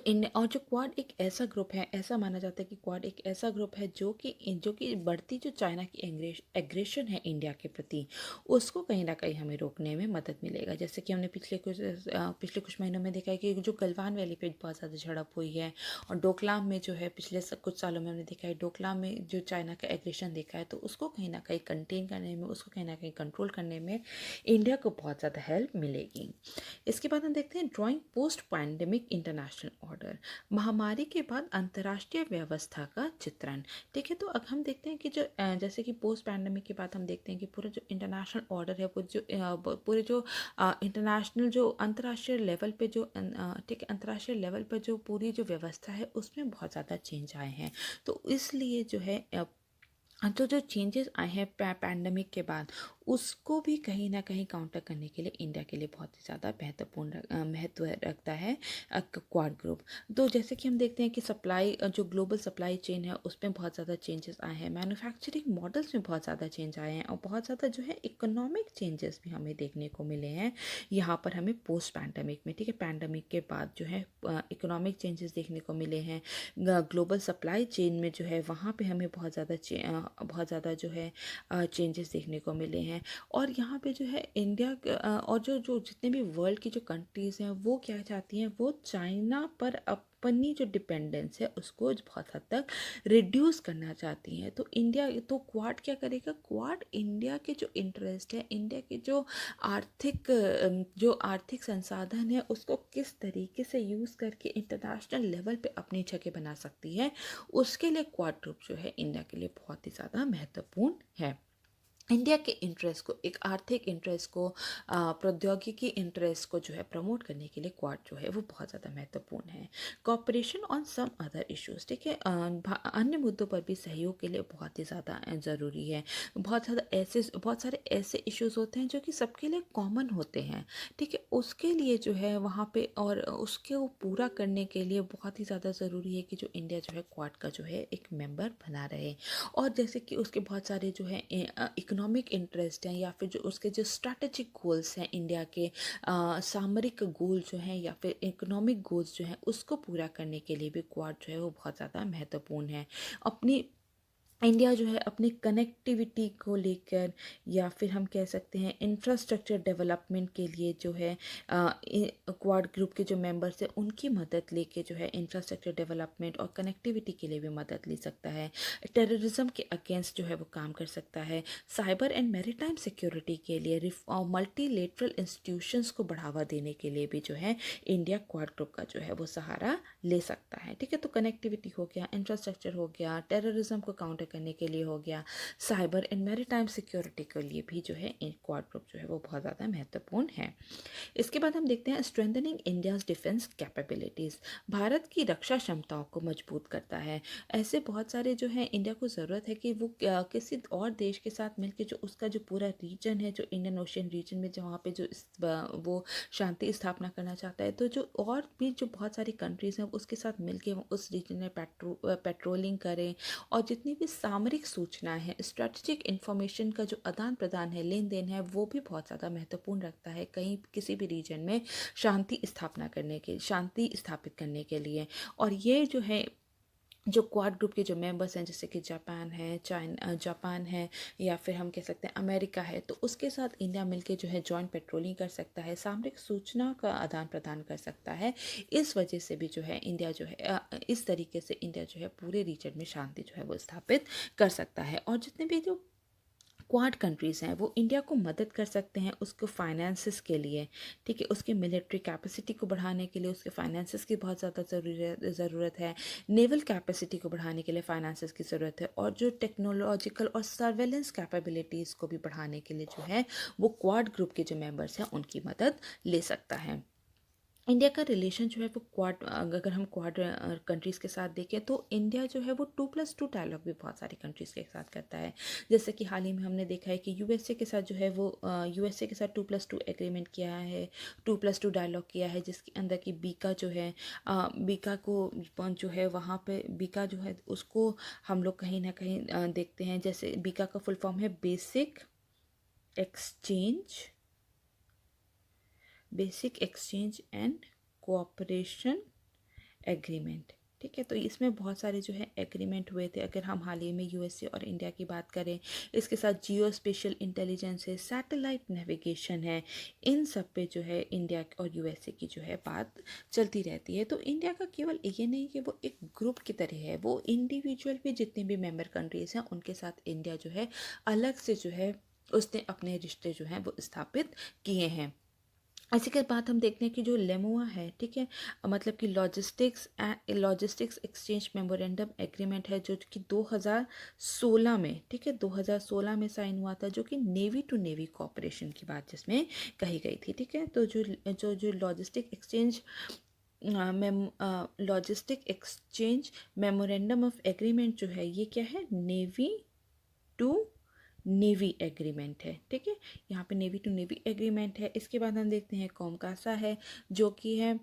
C: क्वाड एक ऐसा ग्रुप है, ऐसा माना जाता है कि क्वाड एक ऐसा ग्रुप है जो कि बढ़ती जो चाइना की एग्रेशन है इंडिया के प्रति, उसको कहीं ना कहीं हमें रोकने में मदद मिलेगा। जैसे कि हमने पिछले कुछ महीनों में देखा है कि जो गलवान वैली पे बहुत ज़्यादा झड़प हुई है, और डोकलाम में जो है कुछ सालों में हमने देखा है, डोकलाम में जो चाइना का एग्रेशन देखा है, तो उसको कहीं ना कहीं कंटेन करने में, उसको कहीं ना कहीं कंट्रोल करने में इंडिया को बहुत ज़्यादा हेल्प मिलेगी। इसके बाद हम देखते हैं drawing post pandemic international order, महामारी के बाद अंतर्राष्ट्रीय व्यवस्था का चित्रण। ठीक है, तो अब हम देखते हैं कि जैसे कि पोस्ट पैंडेमिक के बाद हम देखते हैं कि पूरा जो इंटरनेशनल ऑर्डर है, वो जो पूरे जो इंटरनेशनल जो अंतर्राष्ट्रीय लेवल पे जो ठीक है, अंतर्राष्ट्रीय लेवल पर जो पूरी जो व्यवस्था है उसमें बहुत ज़्यादा चेंज आए हैं। तो इसलिए जो है तो जो चेंजेस आए हैं पैंडमिक के बाद, उसको भी कहीं ना कहीं काउंटर करने के लिए इंडिया के लिए बहुत ही ज़्यादा महत्व रखता है क्वाड ग्रुप। तो जैसे कि हम देखते हैं कि जो ग्लोबल सप्लाई चेन है उसमें बहुत ज़्यादा चेंजेस आए हैं, मैन्युफैक्चरिंग मॉडल्स में बहुत ज़्यादा चेंज आए हैं, और बहुत ज़्यादा जो है इकोनॉमिक चेंजेस भी हमें देखने को मिले हैं यहाँ पर हमें पोस्ट पैंडमिक में। ठीक है, पैंडमिक के बाद जो है इकोनॉमिक चेंजेस देखने को मिले हैं, ग्लोबल सप्लाई चेन में जो है वहाँ पे हमें बहुत ज़्यादा जो है चेंजेस देखने को मिले हैं। और यहाँ पे जो है और जो जितने भी वर्ल्ड की जो कंट्रीज़ हैं वो क्या चाहती हैं, वो चाइना पर अपनी जो डिपेंडेंस है उसको बहुत हद तक रिड्यूस करना चाहती हैं। तो क्वाड क्या करेगा, क्वाड इंडिया के जो इंटरेस्ट है, इंडिया के जो आर्थिक संसाधन है, उसको किस तरीके से यूज़ करके इंटरनेशनल लेवल पे अपनी जगह बना सकती है, उसके लिए क्वाड ग्रुप जो है इंडिया के लिए बहुत ही ज़्यादा महत्वपूर्ण है। इंडिया के इंटरेस्ट को, एक आर्थिक इंटरेस्ट को, प्रौद्योगिकी इंटरेस्ट को जो है प्रमोट करने के लिए क्वाड जो है वो बहुत ज़्यादा महत्वपूर्ण है। Cooperation on some other issues, ठीक है, अन्य मुद्दों पर भी सहयोग के लिए बहुत ही ज़्यादा ज़रूरी है। बहुत सारे ऐसे इश्यूज होते हैं जो कि सबके लिए कॉमन होते हैं। ठीक है, उसके लिए जो है वहाँ पे, और उसको पूरा करने के लिए बहुत ही ज़्यादा ज़रूरी है कि जो इंडिया जो है क्वाड का जो है एक मेंबर बना रहे। और जैसे कि उसके बहुत सारे जो है इकोनॉमिक इंटरेस्ट हैं, या फिर जो उसके जो स्ट्रैटेजिक गोल्स हैं, इंडिया के सामरिक गोल जो हैं या फिर इकोनॉमिक गोल्स जो हैं, उसको पूरा करने के लिए भी क्वाड जो है वो बहुत ज़्यादा महत्वपूर्ण है। इंडिया जो है अपनी कनेक्टिविटी को लेकर, या फिर हम कह सकते हैं इंफ्रास्ट्रक्चर डेवलपमेंट के लिए जो है क्वाड ग्रुप के जो मेंबर्स हैं उनकी मदद लेके जो है इंफ्रास्ट्रक्चर डेवलपमेंट और कनेक्टिविटी के लिए भी मदद ले सकता है। टेररिज्म के अगेंस्ट जो है वो काम कर सकता है। साइबर एंड मैरीटाइम सिक्योरिटी के लिए मल्टीलेटरल इंस्टीट्यूशंस को बढ़ावा देने के लिए भी जो है इंडिया क्वाड ग्रुप का जो है वो सहारा ले सकता है। ठीक है, तो कनेक्टिविटी हो गया, इंफ्रास्ट्रक्चर हो गया, टेररिज्म को काउंटर करने के लिए हो गया, साइबर एंड मैरीटाइम सिक्योरिटी के लिए भी जो है क्वाड ग्रुप जो है वो बहुत ज़्यादा महत्वपूर्ण है। इसके बाद हम देखते हैं strengthening India's defence capabilities, Bharat की रक्षा क्षमताओं को मजबूत करता है। ऐसे बहुत सारे जो है इंडिया को ज़रूरत है कि वो किसी और देश के साथ मिलकर जो उसका जो पूरा रीजन है, जो इंडियन ओशियन रीजन में जहाँ पे वो शांति स्थापना करना चाहता है, तो जो और भी जो बहुत सारी कंट्रीज़ हैं उसके साथ मिलकर उस रीजन में पेट्रोलिंग करें, और जितनी भी सामरिक सूचनाएं हैं, स्ट्रेटेजिक इंफॉर्मेशन का जो आदान प्रदान है, लेन देन है, वो भी बहुत ज़्यादा महत्वपूर्ण रखता है कहीं किसी भी रीजन में शांति स्थापित करने के लिए। और ये जो है जो क्वाड ग्रुप के जो मेंबर्स हैं, जैसे कि जापान है, या फिर हम कह सकते हैं अमेरिका है, तो उसके साथ इंडिया मिलके जो है जॉइंट पेट्रोलिंग कर सकता है, सामरिक सूचना का आदान प्रदान कर सकता है। इस वजह से भी जो है इंडिया जो है इस तरीके से इंडिया जो है पूरे रीजन में शांति जो है वो स्थापित कर सकता है। और जितने भी जो क्वाड कंट्रीज़ हैं वो इंडिया को मदद कर सकते हैं उसको फाइनेंसिस के लिए। ठीक है, उसके मिलिट्री कैपेसिटी को बढ़ाने के लिए उसके फाइनेंसिस की बहुत ज़्यादा ज़रूरत है। नेवल कैपेसिटी को बढ़ाने के लिए फाइनेंसिस की ज़रूरत है, और जो टेक्नोलॉजिकल और सर्वेलेंस कैपेबिलिटीज़ को भी बढ़ाने के लिए जो है वो क्वाड ग्रुप के जो मेंबर्स हैं उनकी मदद ले सकता है। इंडिया का रिलेशन जो है वो क्वाड, अगर हम क्वाड कंट्रीज़ के साथ देखें तो इंडिया जो है वो 2+2 डायलॉग भी बहुत सारी कंट्रीज़ के साथ करता है। जैसे कि हाल ही में हमने देखा है कि यूएसए के साथ जो है वो यूएसए के साथ 2+2 एग्रीमेंट किया है, 2+2 डायलॉग किया है, जिसके अंदर की बीका जो है बीका को जो है वहाँ पे बीका जो है उसको हम लोग कहीं ना कहीं देखते हैं। जैसे बीका का फुल फॉर्म है basic exchange and cooperation agreement. ठीक है, तो इसमें बहुत सारे जो है एग्रीमेंट हुए थे। अगर हम हाल ही में यूएसए और इंडिया की बात करें, इसके साथ जियो स्पेशल इंटेलिजेंस है, सैटेलाइट नेविगेशन है, इन सब पे जो है इंडिया और यूएसए की जो है बात चलती रहती है। तो इंडिया का केवल ये नहीं कि वो एक ग्रुप की तरह है, वो इंडिविजुअल भी जितने भी मेंबर कंट्रीज़ हैं उनके साथ इंडिया जो है अलग से जो है उसने अपने रिश्ते जो हैं वो स्थापित किए हैं। इसी के बाद हम देखते हैं कि जो लेमुआ है, ठीक है, मतलब कि लॉजिस्टिक्स एक्सचेंज मेमोरेंडम एग्रीमेंट है, जो कि 2016 में, ठीक है, 2016 में साइन हुआ था, जो कि नेवी टू नेवी कोऑपरेशन की बात जिसमें कही गई थी। ठीक है, तो जो logistic exchange memorandum of agreement जो है ये क्या है, नेवी टू नेवी एग्रीमेंट है। ठीक है, यहाँ पे नेवी टू नेवी एग्रीमेंट है। इसके बाद हम देखते हैं कॉमकासा है, जो कि है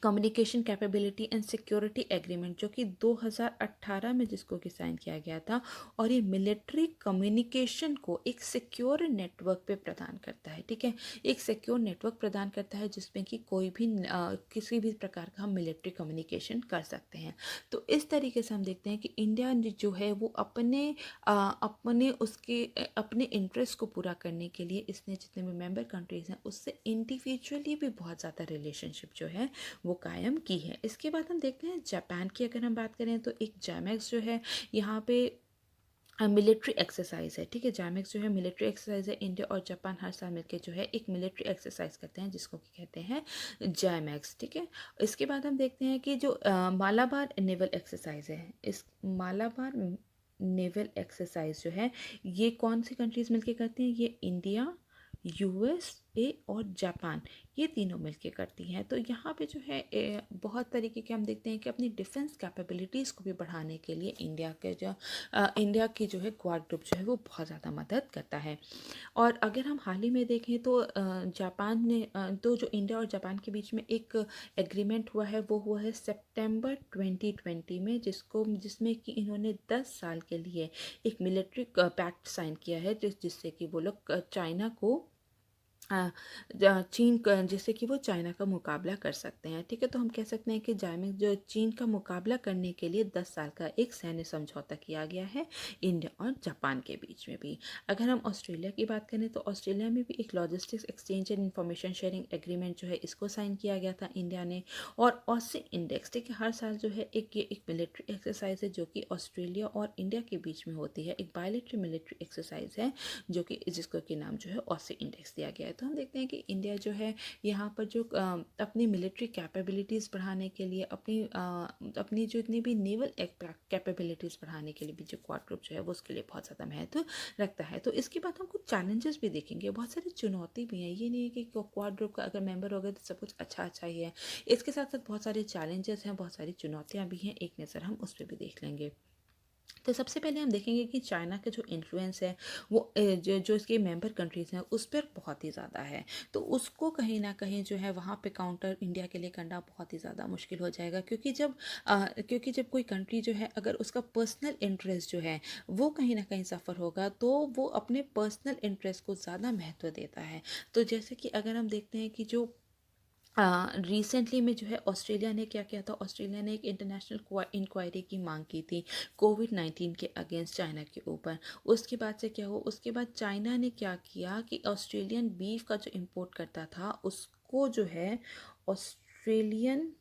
C: communication capability and security agreement, जो कि 2018 में जिसको कि साइन किया गया था, और ये मिलिट्री कम्युनिकेशन को एक सिक्योर नेटवर्क पे प्रदान करता है। ठीक है, एक सिक्योर नेटवर्क प्रदान करता है जिसमें कि कोई भी किसी भी प्रकार का हम मिलिट्री कम्युनिकेशन कर सकते हैं। तो इस तरीके से हम देखते हैं कि इंडिया जो है वो अपने इंटरेस्ट को पूरा करने के लिए इसने जितने भी मेंबर कंट्रीज़ हैं उससे इंडिविजुअली भी बहुत ज़्यादा रिलेशनशिप जो है वो कायम की है। इसके बाद हम देखते हैं जापान की, अगर हम बात करें तो एक जैमेक्स जो है यहाँ पे मिलिट्री एक्सरसाइज है। ठीक है, जैमेक्स जो है मिलिट्री एक्सरसाइज है। इंडिया और जापान हर साल मिलकर जो है एक मिलिट्री एक्सरसाइज करते हैं जिसको कि कहते हैं जैमेक्स। ठीक है, इसके बाद हम देखते हैं कि जो मालाबार नेवल एक्सरसाइज है, इस मालाबार नेवल एक्सरसाइज जो है ये कौन सी कंट्रीज मिलके करती हैं, ये इंडिया, यूएसए और जापान, ये तीनों मिलके करती हैं। तो यहाँ पे जो है बहुत तरीके के हम देखते हैं कि अपनी डिफेंस कैपेबिलिटीज़ को भी बढ़ाने के लिए इंडिया की जो है क्वाड ग्रुप जो है वो बहुत ज़्यादा मदद करता है। और अगर हम हाल ही में देखें तो जापान ने तो जो इंडिया और जापान के बीच में एक एग्रीमेंट हुआ है वो हुआ है सितंबर 2020 में, जिसमें कि इन्होंने 10 साल के लिए एक मिलिट्री पैक्ट साइन किया है, जिससे कि वो लोग चाइना को जिससे कि वो चाइना का मुकाबला कर सकते हैं। ठीक है, तो हम कह सकते हैं कि जो चीन का मुकाबला करने के लिए 10 साल का एक सैन्य समझौता किया गया है इंडिया और जापान के बीच में भी। अगर हम ऑस्ट्रेलिया की बात करें तो ऑस्ट्रेलिया में भी एक logistics exchange and information sharing agreement जो है इसको साइन किया गया था इंडिया ने। और ऑसी इंडेक्स, ठीक है, हर साल जो है एक मिलिट्री एक्सरसाइज है जो कि ऑस्ट्रेलिया और इंडिया के बीच में होती है, एक बायलैटरल मिलिट्री एक्सरसाइज है जो कि जिसको कि नाम जो है ऑसी इंडेक्स दिया गया है। तो हम देखते हैं कि इंडिया जो है यहाँ पर जो अपनी मिलिट्री कैपेबिलिटीज़ बढ़ाने के लिए अपनी जो इतनी भी नेवल कैपेबिलिटीज़ बढ़ाने के लिए भी जो क्वाड ग्रुप जो है वो उसके लिए बहुत ज़्यादा महत्व रखता है। तो इसके बाद हम कुछ चैलेंजेस भी देखेंगे, बहुत सारी चुनौती भी हैं। ये नहीं है कि क्वाड ग्रुप का अगर मेंबर हो गए तो सब कुछ अच्छा ही है, इसके साथ साथ बहुत सारे चैलेंजेस हैं, बहुत सारी चुनौतियाँ भी हैं। एक नज़र हम उस पर भी देख लेंगे। तो सबसे पहले हम देखेंगे कि चाइना का जो इन्फ्लुएंस है वो जो इसके मेंबर कंट्रीज़ हैं उस पर बहुत ही ज़्यादा है। तो उसको कहीं ना कहीं जो है वहाँ पे काउंटर इंडिया के लिए करना बहुत ही ज़्यादा मुश्किल हो जाएगा, क्योंकि जब कोई कंट्री जो है अगर उसका पर्सनल इंटरेस्ट जो है वो कहीं ना कहीं सफ़र होगा तो वो अपने पर्सनल इंटरेस्ट को ज़्यादा महत्व देता है। तो जैसे कि अगर हम देखते हैं कि जो रिसेंटली में जो है ऑस्ट्रेलिया ने क्या किया था, ऑस्ट्रेलिया ने एक इंटरनेशनल इंक्वायरी की मांग की थी कोविड-19 के अगेंस्ट चाइना के ऊपर। उसके बाद से क्या हुआ, उसके बाद चाइना ने क्या किया कि ऑस्ट्रेलियन बीफ का जो इम्पोर्ट करता था उसको जो है ऑस्ट्रेलियन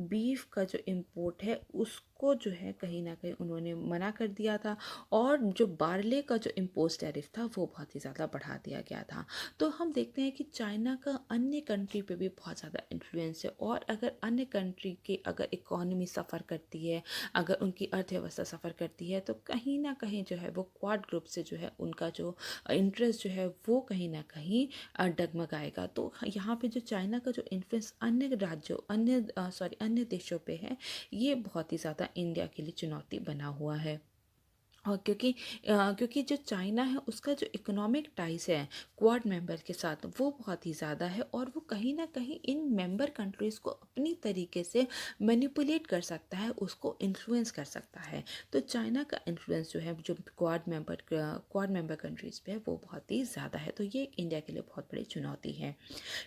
C: बीफ का जो इम्पोर्ट है उसको जो है कहीं ना कहीं उन्होंने मना कर दिया था, और जो बार्ले का जो इम्पोज टैरिफ था वो बहुत ही ज़्यादा बढ़ा दिया गया था। तो हम देखते हैं कि चाइना का अन्य कंट्री पे भी बहुत ज़्यादा इन्फ्लुएंस है, और अगर अन्य कंट्री के अगर इकोनॉमी सफ़र करती है, अगर उनकी अर्थव्यवस्था सफ़र करती है, तो कहीं ना कहीं जो है वो क्वाड ग्रुप से जो है उनका जो इंटरेस्ट जो है वो कहीं ना कहीं डगमगाएगा। तो यहाँ पे जो चाइना का जो इन्फ्लुएंस अन्य राज्यों अन्य देशों पे है, ये बहुत ही ज़्यादा इंडिया के लिए चुनौती बना हुआ है। और क्योंकि जो चाइना है उसका जो इकोनॉमिक टाइज है क्वाड मेंबर के साथ वो बहुत ही ज़्यादा है, और वो कहीं ना कहीं इन मेंबर कंट्रीज़ को अपनी तरीके से मैनिपुलेट कर सकता है, उसको इन्फ्लुएंस कर सकता है। तो चाइना का इन्फ्लुएंस जो है जो क्वाड मेंबर कंट्रीज़ पे है वो बहुत ही ज़्यादा है। तो ये एक इंडिया के लिए बहुत बड़ी चुनौती है।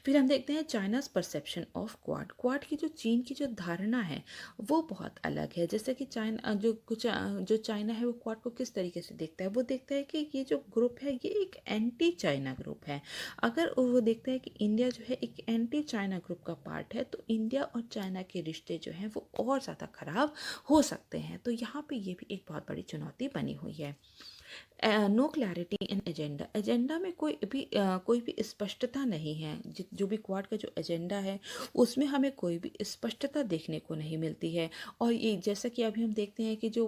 C: फिर हम देखते हैं China's perception of quad. Quad की जो चीन की जो धारणा है वो बहुत अलग है। जैसे कि जो चाइना है वो क्वाड को किस तरीके से देखता है, वो देखता है कि ये जो ग्रुप है ये एक एंटी चाइना ग्रुप है। अगर वो देखता है कि इंडिया जो है एक एंटी चाइना ग्रुप का पार्ट है, तो इंडिया और चाइना के रिश्ते जो हैं वो और ज़्यादा खराब हो सकते हैं। तो यहाँ पे ये भी एक बहुत बड़ी चुनौती बनी हुई है। No clarity in agenda. Agenda में कोई भी स्पष्टता नहीं है। जो भी क्वाड का जो एजेंडा है उसमें हमें कोई भी स्पष्टता देखने को नहीं मिलती है। और ये जैसा कि अभी हम देखते हैं कि जो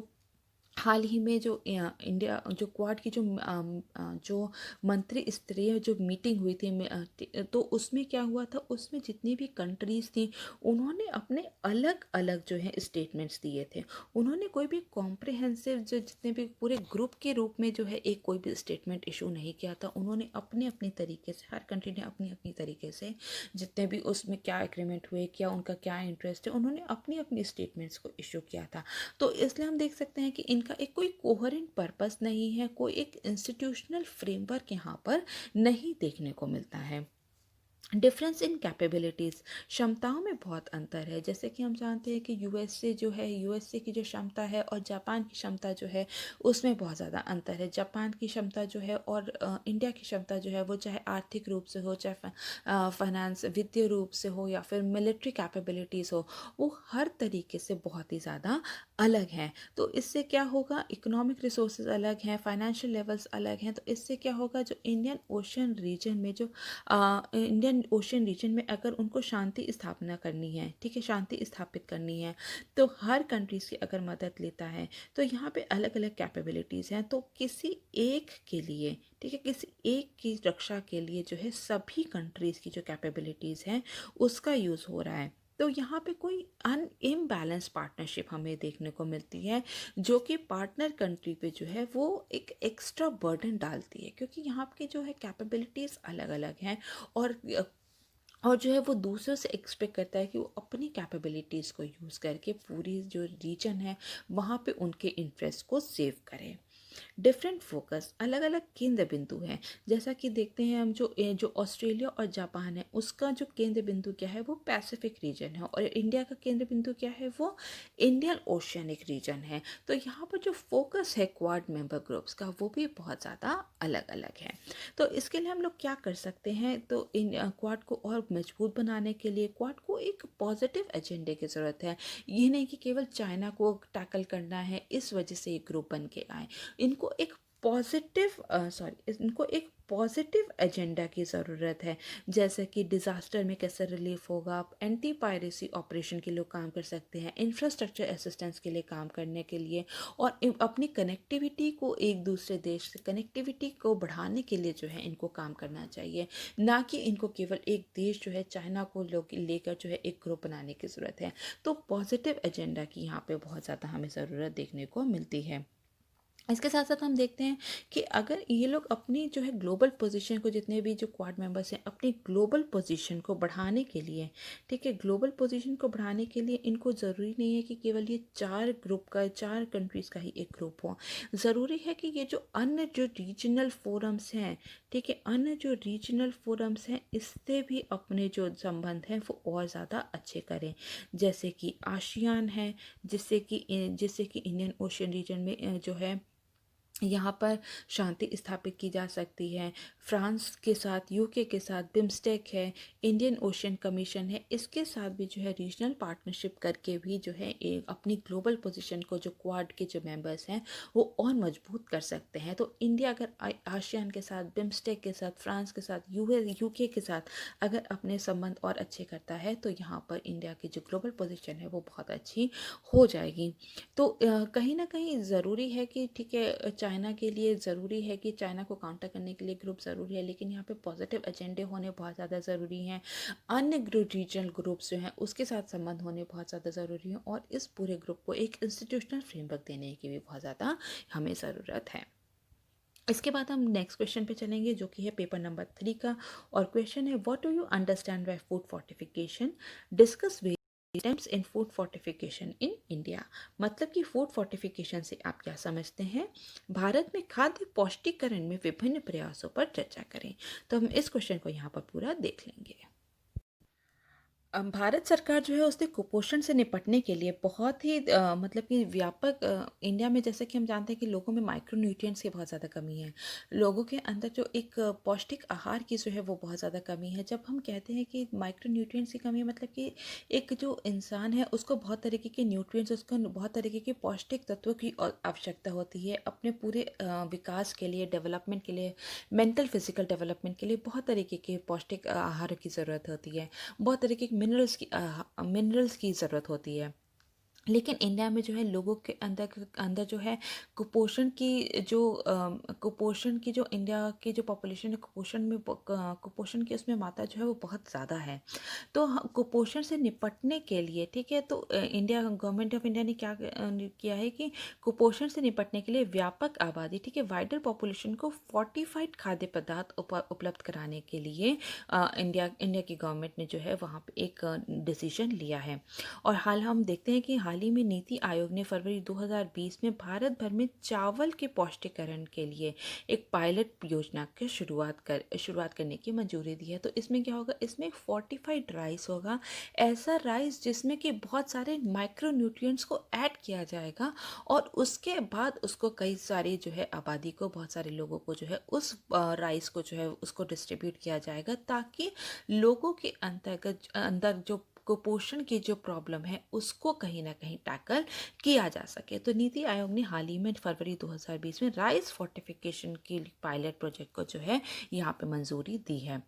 C: हाल ही में जो इंडिया जो क्वाड की जो मंत्री स्तरीय जो मीटिंग हुई थी तो उसमें क्या हुआ था, उसमें जितनी भी कंट्रीज़ थी उन्होंने अपने अलग अलग जो है स्टेटमेंट्स दिए थे। उन्होंने कोई भी कॉम्प्रिहेंसिव जो जितने भी पूरे ग्रुप के रूप में जो है एक कोई भी स्टेटमेंट इशू नहीं किया था। उन्होंने अपने अपनी तरीके से, हर कंट्री ने अपनी अपनी तरीके से जितने भी उसमें क्या एग्रीमेंट हुए, क्या उनका क्या इंटरेस्ट है, उन्होंने अपनी अपनी स्टेटमेंट्स को इशू किया था। तो इसलिए हम देख सकते हैं कि इनका एक कोई कोहेरेंट पर्पस नहीं है, कोई एक इंस्टीट्यूशनल फ्रेमवर्क यहाँ पर नहीं देखने को मिलता है। डिफरेंस इन कैपेबिलिटीज़, क्षमताओं में बहुत अंतर है। जैसे कि हम जानते हैं कि यूएसए की जो क्षमता है और जापान की क्षमता जो है उसमें बहुत ज़्यादा अंतर है। जापान की क्षमता जो है और इंडिया की क्षमता जो है वो चाहे आर्थिक रूप से हो, चाहे फाइनेंस वित्तीय रूप से हो, या फिर मिलिट्री कैपेबिलिटीज़ हो, वो हर तरीके से बहुत ही ज़्यादा अलग हैं। तो इससे क्या होगा, इकोनॉमिक रिसोर्सेज अलग हैं, फाइनेंशियल लेवल्स अलग हैं। तो इससे क्या होगा, जो इंडियन ओशन रीजन में अगर उनको शांति स्थापना करनी है, ठीक है, शांति स्थापित करनी है, तो हर कंट्रीज़ की अगर मदद लेता है तो यहाँ पे अलग अलग कैपेबिलिटीज़ हैं। तो किसी एक के लिए, ठीक है, किसी एक की रक्षा के लिए जो है सभी कंट्रीज़ की जो कैपेबिलिटीज़ हैं उसका यूज़ हो रहा है। तो यहाँ पे कोई इम्बैलेंस पार्टनरशिप हमें देखने को मिलती है, जो कि पार्टनर कंट्री पे जो है वो एक एक्स्ट्रा बर्डन डालती है, क्योंकि यहाँ पे जो है कैपेबिलिटीज़ अलग अलग हैं। और जो है वो दूसरों से एक्सपेक्ट करता है कि वो अपनी कैपेबिलिटीज़ को यूज़ करके पूरी जो रीजन है वहाँ पे उनके इंटरेस्ट को सेव करें। डिफरेंट फोकस, अलग अलग केंद्र बिंदु हैं। जैसा कि देखते हैं हम, जो ऑस्ट्रेलिया और जापान है उसका जो केंद्र बिंदु क्या है वो पैसिफिक रीजन है, और इंडिया का केंद्र बिंदु क्या है वो इंडियन ओशियनिक रीजन है। तो यहाँ पर जो फोकस है क्वाड मेंबर ग्रुप्स का वो भी बहुत ज़्यादा अलग अलग है। तो इसके लिए हम लोग क्या कर सकते हैं, तो इन क्वाड को और मजबूत बनाने के लिए क्वाड को एक पॉजिटिव एजेंडे की ज़रूरत है। ये नहीं कि केवल चाइना को टैकल करना है इस वजह से ये ग्रुप बन के आए। इनको एक पॉजिटिव एजेंडा की ज़रूरत है। जैसे कि डिज़ास्टर में कैसे रिलीफ होगा, एंटी पायरेसी ऑपरेशन के लिए काम कर सकते हैं, इंफ्रास्ट्रक्चर असिस्टेंस के लिए काम करने के लिए, और अपनी कनेक्टिविटी को, एक दूसरे देश से कनेक्टिविटी को बढ़ाने के लिए जो है इनको काम करना चाहिए। ना कि इनको केवल एक देश जो है चाइना को लेकर जो है एक ग्रुप बनाने की ज़रूरत है। तो पॉजिटिव एजेंडा की यहाँ पे बहुत ज़्यादा हमें ज़रूरत देखने को मिलती है। इसके साथ साथ हम देखते हैं कि अगर ये लोग अपनी जो है ग्लोबल पोजीशन को, जितने भी जो क्वाड मेंबर्स हैं, अपनी ग्लोबल पोजीशन को बढ़ाने के लिए, ठीक है, ग्लोबल पोजीशन को बढ़ाने के लिए इनको ज़रूरी नहीं है कि केवल ये चार कंट्रीज़ का ही एक ग्रुप हो। ज़रूरी है कि ये जो अन्य जो रीजनल फोरम्स हैं, ठीक है, अन्य जो रीजनल फोरम्स हैं इससे भी अपने जो संबंध हैं वो और ज़्यादा अच्छे करें। जैसे कि आसियान है, जिससे कि इंडियन ओशियन रीजन में जो है यहाँ पर शांति स्थापित की जा सकती है। फ्रांस के साथ, यूके के साथ बिम्स्टेक है, इंडियन ओशियन कमीशन है, इसके साथ भी जो है रीजनल पार्टनरशिप करके भी जो है एक अपनी ग्लोबल पोजीशन को जो क्वाड के जो मेंबर्स हैं वो और मजबूत कर सकते हैं। तो इंडिया अगर आसियान के साथ, बिम्स्टेक के साथ, फ्रांस के साथ, यूके के साथ अगर अपने संबंध और अच्छे करता है तो यहाँ पर इंडिया की जो ग्लोबल पोजीशन है वो बहुत अच्छी हो जाएगी। तो कहीं ना कहीं ज़रूरी है कि ठीक है, चाइना के लिए ज़रूरी है कि चाइना को काउंटर करने के लिए ग्रुप ज़रूरी है, लेकिन यहाँ पे पॉजिटिव एजेंडे होने बहुत ज़्यादा ज़रूरी हैं। अन्य रीजनल ग्रुप्स जो हैं उसके साथ संबंध होने बहुत ज़्यादा ज़रूरी हैं, और इस पूरे ग्रुप को एक इंस्टीट्यूशनल फ्रेमवर्क देने की भी बहुत ज़्यादा हमें ज़रूरत है। इसके बाद हम नेक्स्ट क्वेश्चन पे चलेंगे जो कि है पेपर नंबर 3 का, और क्वेश्चन है what do you understand by food fortification, discuss items in food fortification in India. मतलब कि फूड फोर्टिफिकेशन से आप क्या समझते हैं, भारत में खाद्य पौष्टिकरण में विभिन्न प्रयासों पर चर्चा करें। तो हम इस क्वेश्चन को यहाँ पर पूरा देख लेंगे। भारत सरकार जो है उसने कुपोषण से निपटने के लिए बहुत ही मतलब कि व्यापक, इंडिया में जैसे कि हम जानते हैं कि लोगों में माइक्रो न्यूट्रिएंट्स की बहुत ज़्यादा कमी है। लोगों के अंदर जो एक पौष्टिक आहार की जो है वो बहुत ज़्यादा कमी है। जब हम कहते हैं कि माइक्रो न्यूट्रिएंट्स की कमी है, मतलब कि एक जो इंसान है उसको बहुत तरीके के न्यूट्रिएंट्स, उसको बहुत तरीके के पौष्टिक तत्वों की आवश्यकता होती है अपने पूरे विकास के लिए, डेवलपमेंट के लिए, मेंटल फिजिकल डेवलपमेंट के लिए बहुत तरीके के पौष्टिक आहार की ज़रूरत होती है। बहुत तरीके के मिनरल्स की ज़रूरत होती है। लेकिन इंडिया में जो है लोगों के अंदर जो है कुपोषण की जो इंडिया की जो पॉपुलेशन है, कुपोषण की उसमें मात्रा जो है वो बहुत ज़्यादा है। तो कुपोषण से निपटने के लिए, ठीक है, तो इंडिया गवर्नमेंट ऑफ इंडिया ने क्या किया है कि कुपोषण से निपटने के लिए व्यापक आबादी, ठीक है, वाइडर पॉपुलेशन को फोर्टिफाइड खाद्य पदार्थ उपलब्ध कराने के लिए इंडिया की गवर्नमेंट ने जो है वहाँ पे एक डिसीजन लिया है। और हम देखते हैं कि हाल ही में नीति आयोग ने फरवरी 2020 में भारत भर में चावल के पौष्टिकरण के लिए एक पायलट योजना की शुरुआत करने की मंजूरी दी है। तो इसमें क्या होगा, इसमें फोर्टिफाइड राइस होगा, ऐसा राइस जिसमें कि बहुत सारे माइक्रो न्यूट्रिएंट्स को ऐड किया जाएगा, और उसके बाद उसको कई सारी जो है आबादी को, बहुत सारे लोगों को जो है उस राइस को जो है उसको डिस्ट्रीब्यूट किया जाएगा, ताकि लोगों के अंदर जो कुपोषण की जो प्रॉब्लम है उसको कहीं ना कहीं टैकल किया जा सके। तो नीति आयोग ने हाल ही में फरवरी 2020 में राइस फोर्टिफिकेशन की पायलट प्रोजेक्ट को जो है यहाँ पे मंजूरी दी है।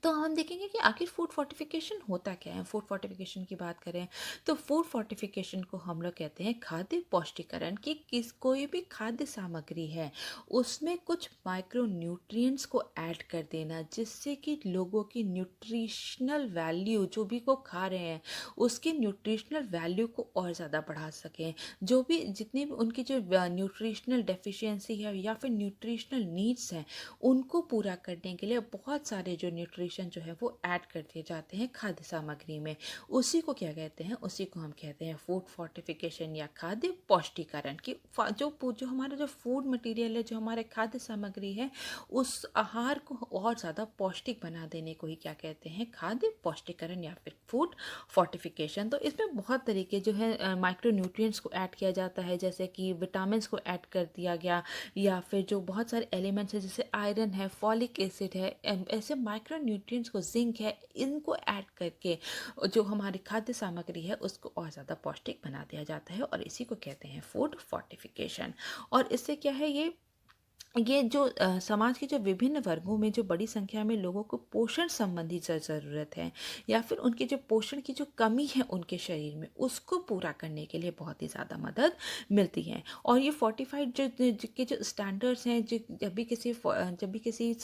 C: तो हम देखेंगे कि आखिर फूड फोर्टिफिकेशन होता क्या है। फूड फोर्टिफिकेशन की बात करें तो फूड फोर्टिफिकेशन को हम लोग कहते हैं खाद्य पौष्टिकरण, की कोई भी खाद्य सामग्री है उसमें कुछ माइक्रो न्यूट्रिएंट्स को ऐड कर देना, जिससे कि लोगों की न्यूट्रिशनल वैल्यू, जो भी को खा रहे हैं उसके न्यूट्रिशनल वैल्यू को और ज़्यादा बढ़ा सकें। जो भी जितनी भी उनकी जो न्यूट्रिशनल डेफिशिएंसी है या फिर न्यूट्रिशनल नीड्स हैं उनको पूरा करने के लिए बहुत सारे जो न्यूट्रिशन जो है वो ऐड कर दिए जाते हैं खाद्य सामग्री में। उसी को क्या कहते हैं, उसी को हम कहते हैं फूड फोर्टिफिकेशन या खाद्य पौष्टिकरण। की जो हमारा जो फूड मटेरियल है, जो हमारे खाद्य सामग्री है, उस आहार को और ज़्यादा पौष्टिक बना देने को ही क्या कहते हैं, खाद्य पौष्टिकरण या फिर फूड फोर्टिफिकेशन। तो इसमें बहुत तरीके जो है माइक्रो न्यूट्रिएंट्स को ऐड किया जाता है, जैसे कि विटामिन को ऐड कर दिया गया, या फिर जो बहुत सारे एलिमेंट्स हैं जैसे आयरन है, फॉलिक एसिड है, ऐसे माइक्रो न्यूट्रिएंट्स को, जिंक है, इनको ऐड करके जो हमारी खाद्य सामग्री है उसको और ज़्यादा पौष्टिक बना दिया जाता है, और इसी को कहते हैं फूड फोर्टिफिकेशन। और इससे क्या है, ये जो समाज के जो विभिन्न वर्गों में जो बड़ी संख्या में लोगों को पोषण संबंधी ज़रूरत है, या फिर उनके जो पोषण की जो कमी है उनके शरीर में, उसको पूरा करने के लिए बहुत ही ज़्यादा मदद मिलती है। और ये फोर्टिफाइड के जो स्टैंडर्ड्स हैं, जब भी किसी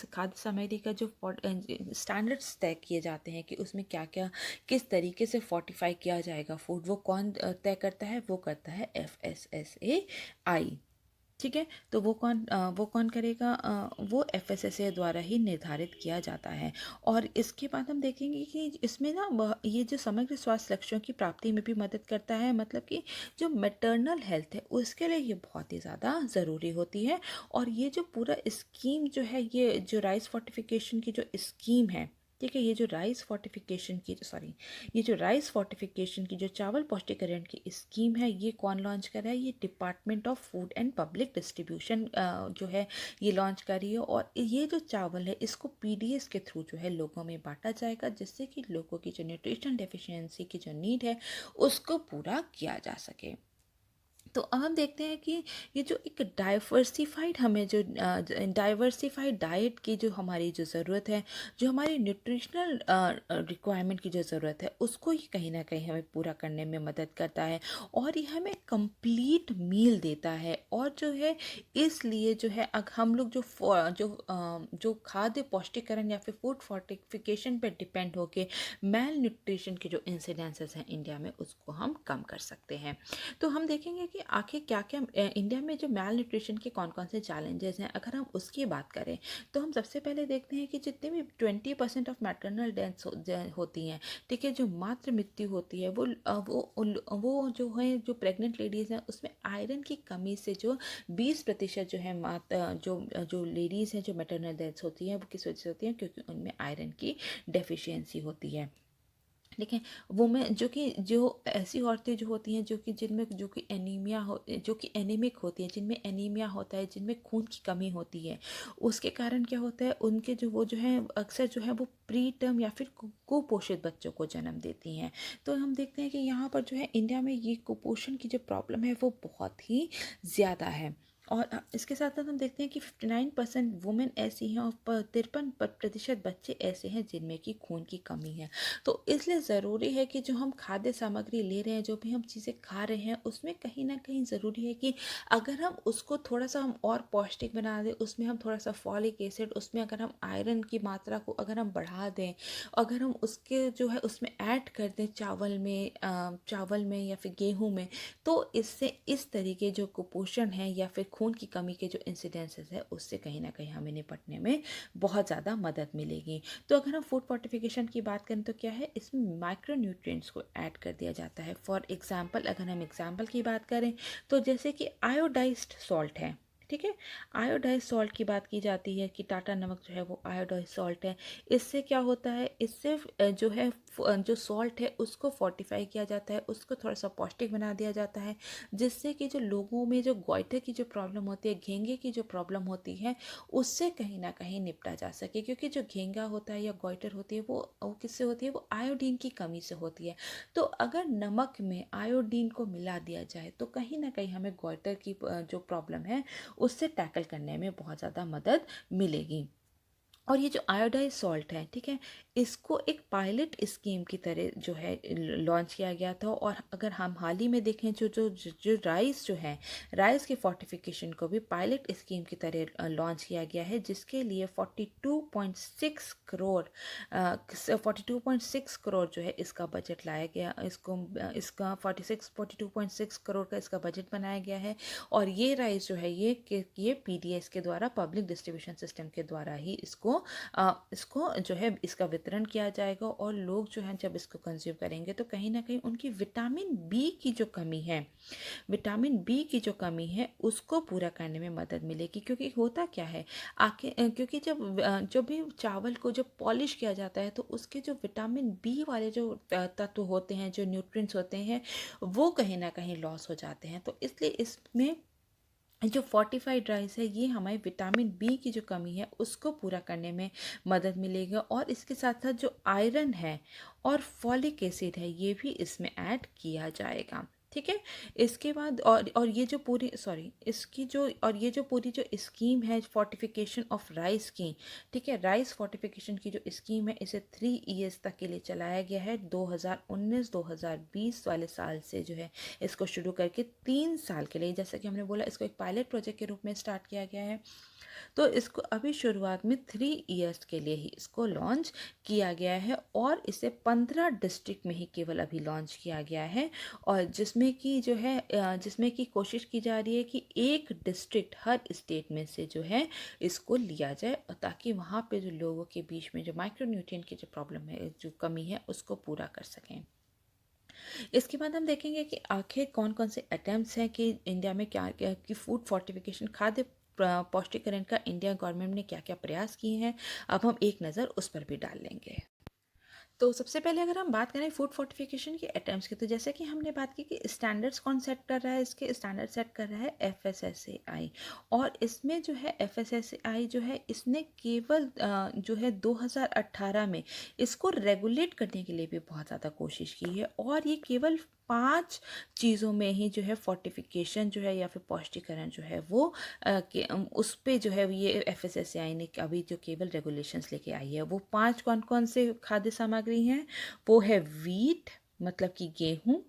C: खाद्य सामग्री का जो स्टैंडर्ड्स तय किए जाते हैं कि उसमें क्या क्या किस तरीके से फोर्टिफाई किया जाएगा फूड, वो कौन तय करता है, वो करता है FSSAI। ठीक है, तो वो कौन करेगा, वो FSSAI द्वारा ही निर्धारित किया जाता है। और इसके बाद हम देखेंगे कि इसमें ना ये जो समग्र स्वास्थ्य लक्ष्यों की प्राप्ति में भी मदद करता है, मतलब कि जो मैटरनल हेल्थ है उसके लिए ये बहुत ही ज़्यादा ज़रूरी होती है। और ये जो पूरा स्कीम जो है, ये जो राइस फोर्टिफिकेशन की जो स्कीम है, ठीक है। ये जो राइस फोर्टिफिकेशन की जो चावल पौष्टिकरण की स्कीम है, ये कौन लॉन्च कर रहा है? ये department of food and public distribution जो है ये लॉन्च कर रही है। और ये जो चावल है इसको पीडीएस के थ्रू जो है लोगों में बांटा जाएगा, जिससे कि लोगों की जो न्यूट्रिशन डेफिशिएंसी की जो नीड है उसको पूरा किया जा सके। तो अब हम देखते हैं कि ये जो एक डाइवर्सिफाइड डाइट की जो हमारी जो ज़रूरत है, जो हमारी न्यूट्रिशनल रिक्वायरमेंट की जो ज़रूरत है, उसको ही कहीं ना कहीं हमें पूरा करने में मदद करता है और ये हमें कंप्लीट मील देता है। और जो है इसलिए जो है अगर हम लोग जो खाद्य पौष्टिकरण या फिर फूड फोर्टिफिकेशन पे डिपेंड होके मेल न्यूट्रिशन के जो इंसिडेंसेस हैं इंडिया में, उसको हम कम कर सकते हैं। तो हम देखेंगे कि आखिर क्या क्या इंडिया में जो मेल न्यूट्रिशन के कौन कौन से चैलेंजेस हैं। अगर हम उसकी बात करें तो हम सबसे पहले देखते हैं कि जितने भी 20% ऑफ मैटरनल डेथ्स होती हैं, ठीक है, जो मातृ मृत्यु होती है, वो जो है जो प्रेग्नेंट लेडीज़ हैं उसमें आयरन की कमी से जो 20% जो है जो लेडीज़ हैं जो मैटरनल डेथ्स होती हैं, वो किस वजह से होती हैं? क्योंकि उनमें आयरन की डेफिशिएंसी होती है। ठीक है। वुमेन जो ऐसी औरतें जो होती हैं जो कि एनीमिक होती हैं, जिनमें एनीमिया होता है, जिनमें खून की कमी होती है, उसके कारण क्या होता है, उनके वो जो है अक्सर जो है वो प्री टर्म या फिर कुपोषित बच्चों को जन्म देती हैं। तो हम देखते हैं कि यहाँ पर जो है इंडिया में ये कुपोषण की जो प्रॉब्लम है वो बहुत ही ज़्यादा है। और इसके साथ साथ हम देखते हैं कि 59% वुमेन ऐसी हैं और 53% बच्चे ऐसे हैं जिनमें कि खून की कमी है। तो इसलिए ज़रूरी है कि जो हम खाद्य सामग्री ले रहे हैं, जो भी हम चीज़ें खा रहे हैं, उसमें कहीं ना कहीं ज़रूरी है कि अगर हम उसको थोड़ा सा हम और पौष्टिक बना दें, उसमें हम थोड़ा सा फॉलिक एसिड, उसमें अगर हम आयरन की मात्रा को अगर हम बढ़ा दें, अगर हम उसके जो है उसमें ऐड कर दें चावल में या फिर गेहूँ में, तो इससे इस तरीके जो कुपोषण है या फिर खून की कमी के जो इंसिडेंसेस है, उससे कहीं ना कहीं हमें निपटने में बहुत ज़्यादा मदद मिलेगी। तो अगर हम फूड फोर्टिफिकेशन की बात करें तो क्या है, इसमें माइक्रो न्यूट्रिएंट्स को ऐड कर दिया जाता है। फॉर एग्जांपल अगर हम एग्जांपल की बात करें तो जैसे कि आयोडाइज्ड सॉल्ट है, ठीक है। आयोडाइज सॉल्ट की बात की जाती है कि टाटा नमक जो है वो आयोडाइज सॉल्ट है। इससे क्या होता है, इससे जो है जो सॉल्ट है उसको फोर्टिफाई किया जाता है, उसको थोड़ा सा पौष्टिक बना दिया जाता है, जिससे कि जो लोगों में जो गोइटर की जो प्रॉब्लम होती है, घेंगे की जो प्रॉब्लम होती है, उससे कहीं ना कहीं निपटा जा सके। क्योंकि जो घेंगा होता है या गोइटर होती है वो किससे होती है? वो आयोडीन की कमी से होती है। तो अगर नमक में आयोडीन को मिला दिया जाए तो कहीं ना कहीं हमें गोइटर की जो प्रॉब्लम है उससे टैकल करने में बहुत ज़्यादा मदद मिलेगी। और ये जो आयोडाइज सॉल्ट है, ठीक है, इसको एक पायलट स्कीम की तरह जो है लॉन्च किया गया था। और अगर हम हाल ही में देखें जो राइस जो है, राइस के फोर्टिफिकेशन को भी पायलट स्कीम की तरह लॉन्च किया गया है, जिसके लिए 42.6 करोड़ 42.6 करोड़ जो है इसका बजट लाया गया। इसका 42.6 करोड़ का इसका बजट बनाया गया है। और ये राइस जो है ये पीडीएस के द्वारा, पब्लिक डिस्ट्रीब्यूशन सिस्टम के द्वारा ही इसको जो है इसका वितरण किया जाएगा। और लोग जो हैं जब इसको कंज्यूम करेंगे तो कहीं ना कहीं उनकी विटामिन बी की जो कमी है उसको पूरा करने में मदद मिलेगी। क्योंकि होता क्या है, क्योंकि जब भी चावल को जब पॉलिश किया जाता है तो उसके जो विटामिन बी वाले जो तत्व होते हैं, जो न्यूट्रिएंट्स होते हैं, वो कहीं ना कहीं लॉस हो जाते हैं। तो इसलिए इसमें जो फोर्टिफाइड राइस है ये हमारे विटामिन बी की जो कमी है उसको पूरा करने में मदद मिलेगा। और इसके साथ साथ जो आयरन है और फॉलिक एसिड है ये भी इसमें ऐड किया जाएगा, ठीक है। इसके बाद और ये जो पूरी ये जो पूरी जो स्कीम है फोर्टिफिकेशन ऑफ राइस की, ठीक है, राइस फोर्टिफिकेशन की जो स्कीम है इसे 3 ईयर्स तक के लिए चलाया गया है। 2019-2020 वाले साल से जो है इसको शुरू करके 3 साल के लिए, जैसा कि हमने बोला, इसको एक पायलट प्रोजेक्ट के रूप में स्टार्ट किया गया है। तो इसको अभी शुरुआत में 3 ईयर्स के लिए ही इसको लॉन्च किया गया है। और इसे 15 डिस्ट्रिक्ट में ही केवल अभी लॉन्च किया गया है। और जिसमें कि कोशिश की जा रही है कि एक डिस्ट्रिक्ट हर स्टेट में से जो है इसको लिया जाए, और ताकि वहाँ पे जो लोगों के बीच में जो माइक्रोन्यूट्रिएंट की जो प्रॉब्लम है, जो कमी है, उसको पूरा कर सकें। इसके बाद हम देखेंगे कि आखिर कौन कौन से अटेम्प्ट्स हैं कि इंडिया में क्या क्या कि फूड फोर्टिफिकेशन, खाद्य पौष्टिकरण का इंडिया गवर्नमेंट ने क्या क्या प्रयास किए हैं। अब हम एक नज़र उस पर भी डाल लेंगे। तो सबसे पहले अगर हम बात करें फूड फोर्टिफिकेशन के अटेम्प्ट्स की, तो जैसे कि हमने बात की कि स्टैंडर्ड्स कौन सेट कर रहा है, इसके स्टैंडर्ड सेट कर रहा है एफएसएसएआई। और इसमें जो है एफएसएसएआई जो है इसने केवल जो है 2018 में इसको रेगुलेट करने के लिए भी बहुत ज़्यादा कोशिश की है, और ये केवल 5 चीज़ों में ही जो है फोर्टिफिकेशन जो है या फिर पौष्टिकरण जो है वो उस पे जो है ये एफएसएसएआई ने अभी जो केवल रेगुलेशंस लेके आई है। वो 5 कौन कौन से खाद्य सामग्री हैं, वो है वीट मतलब कि गेहूँ,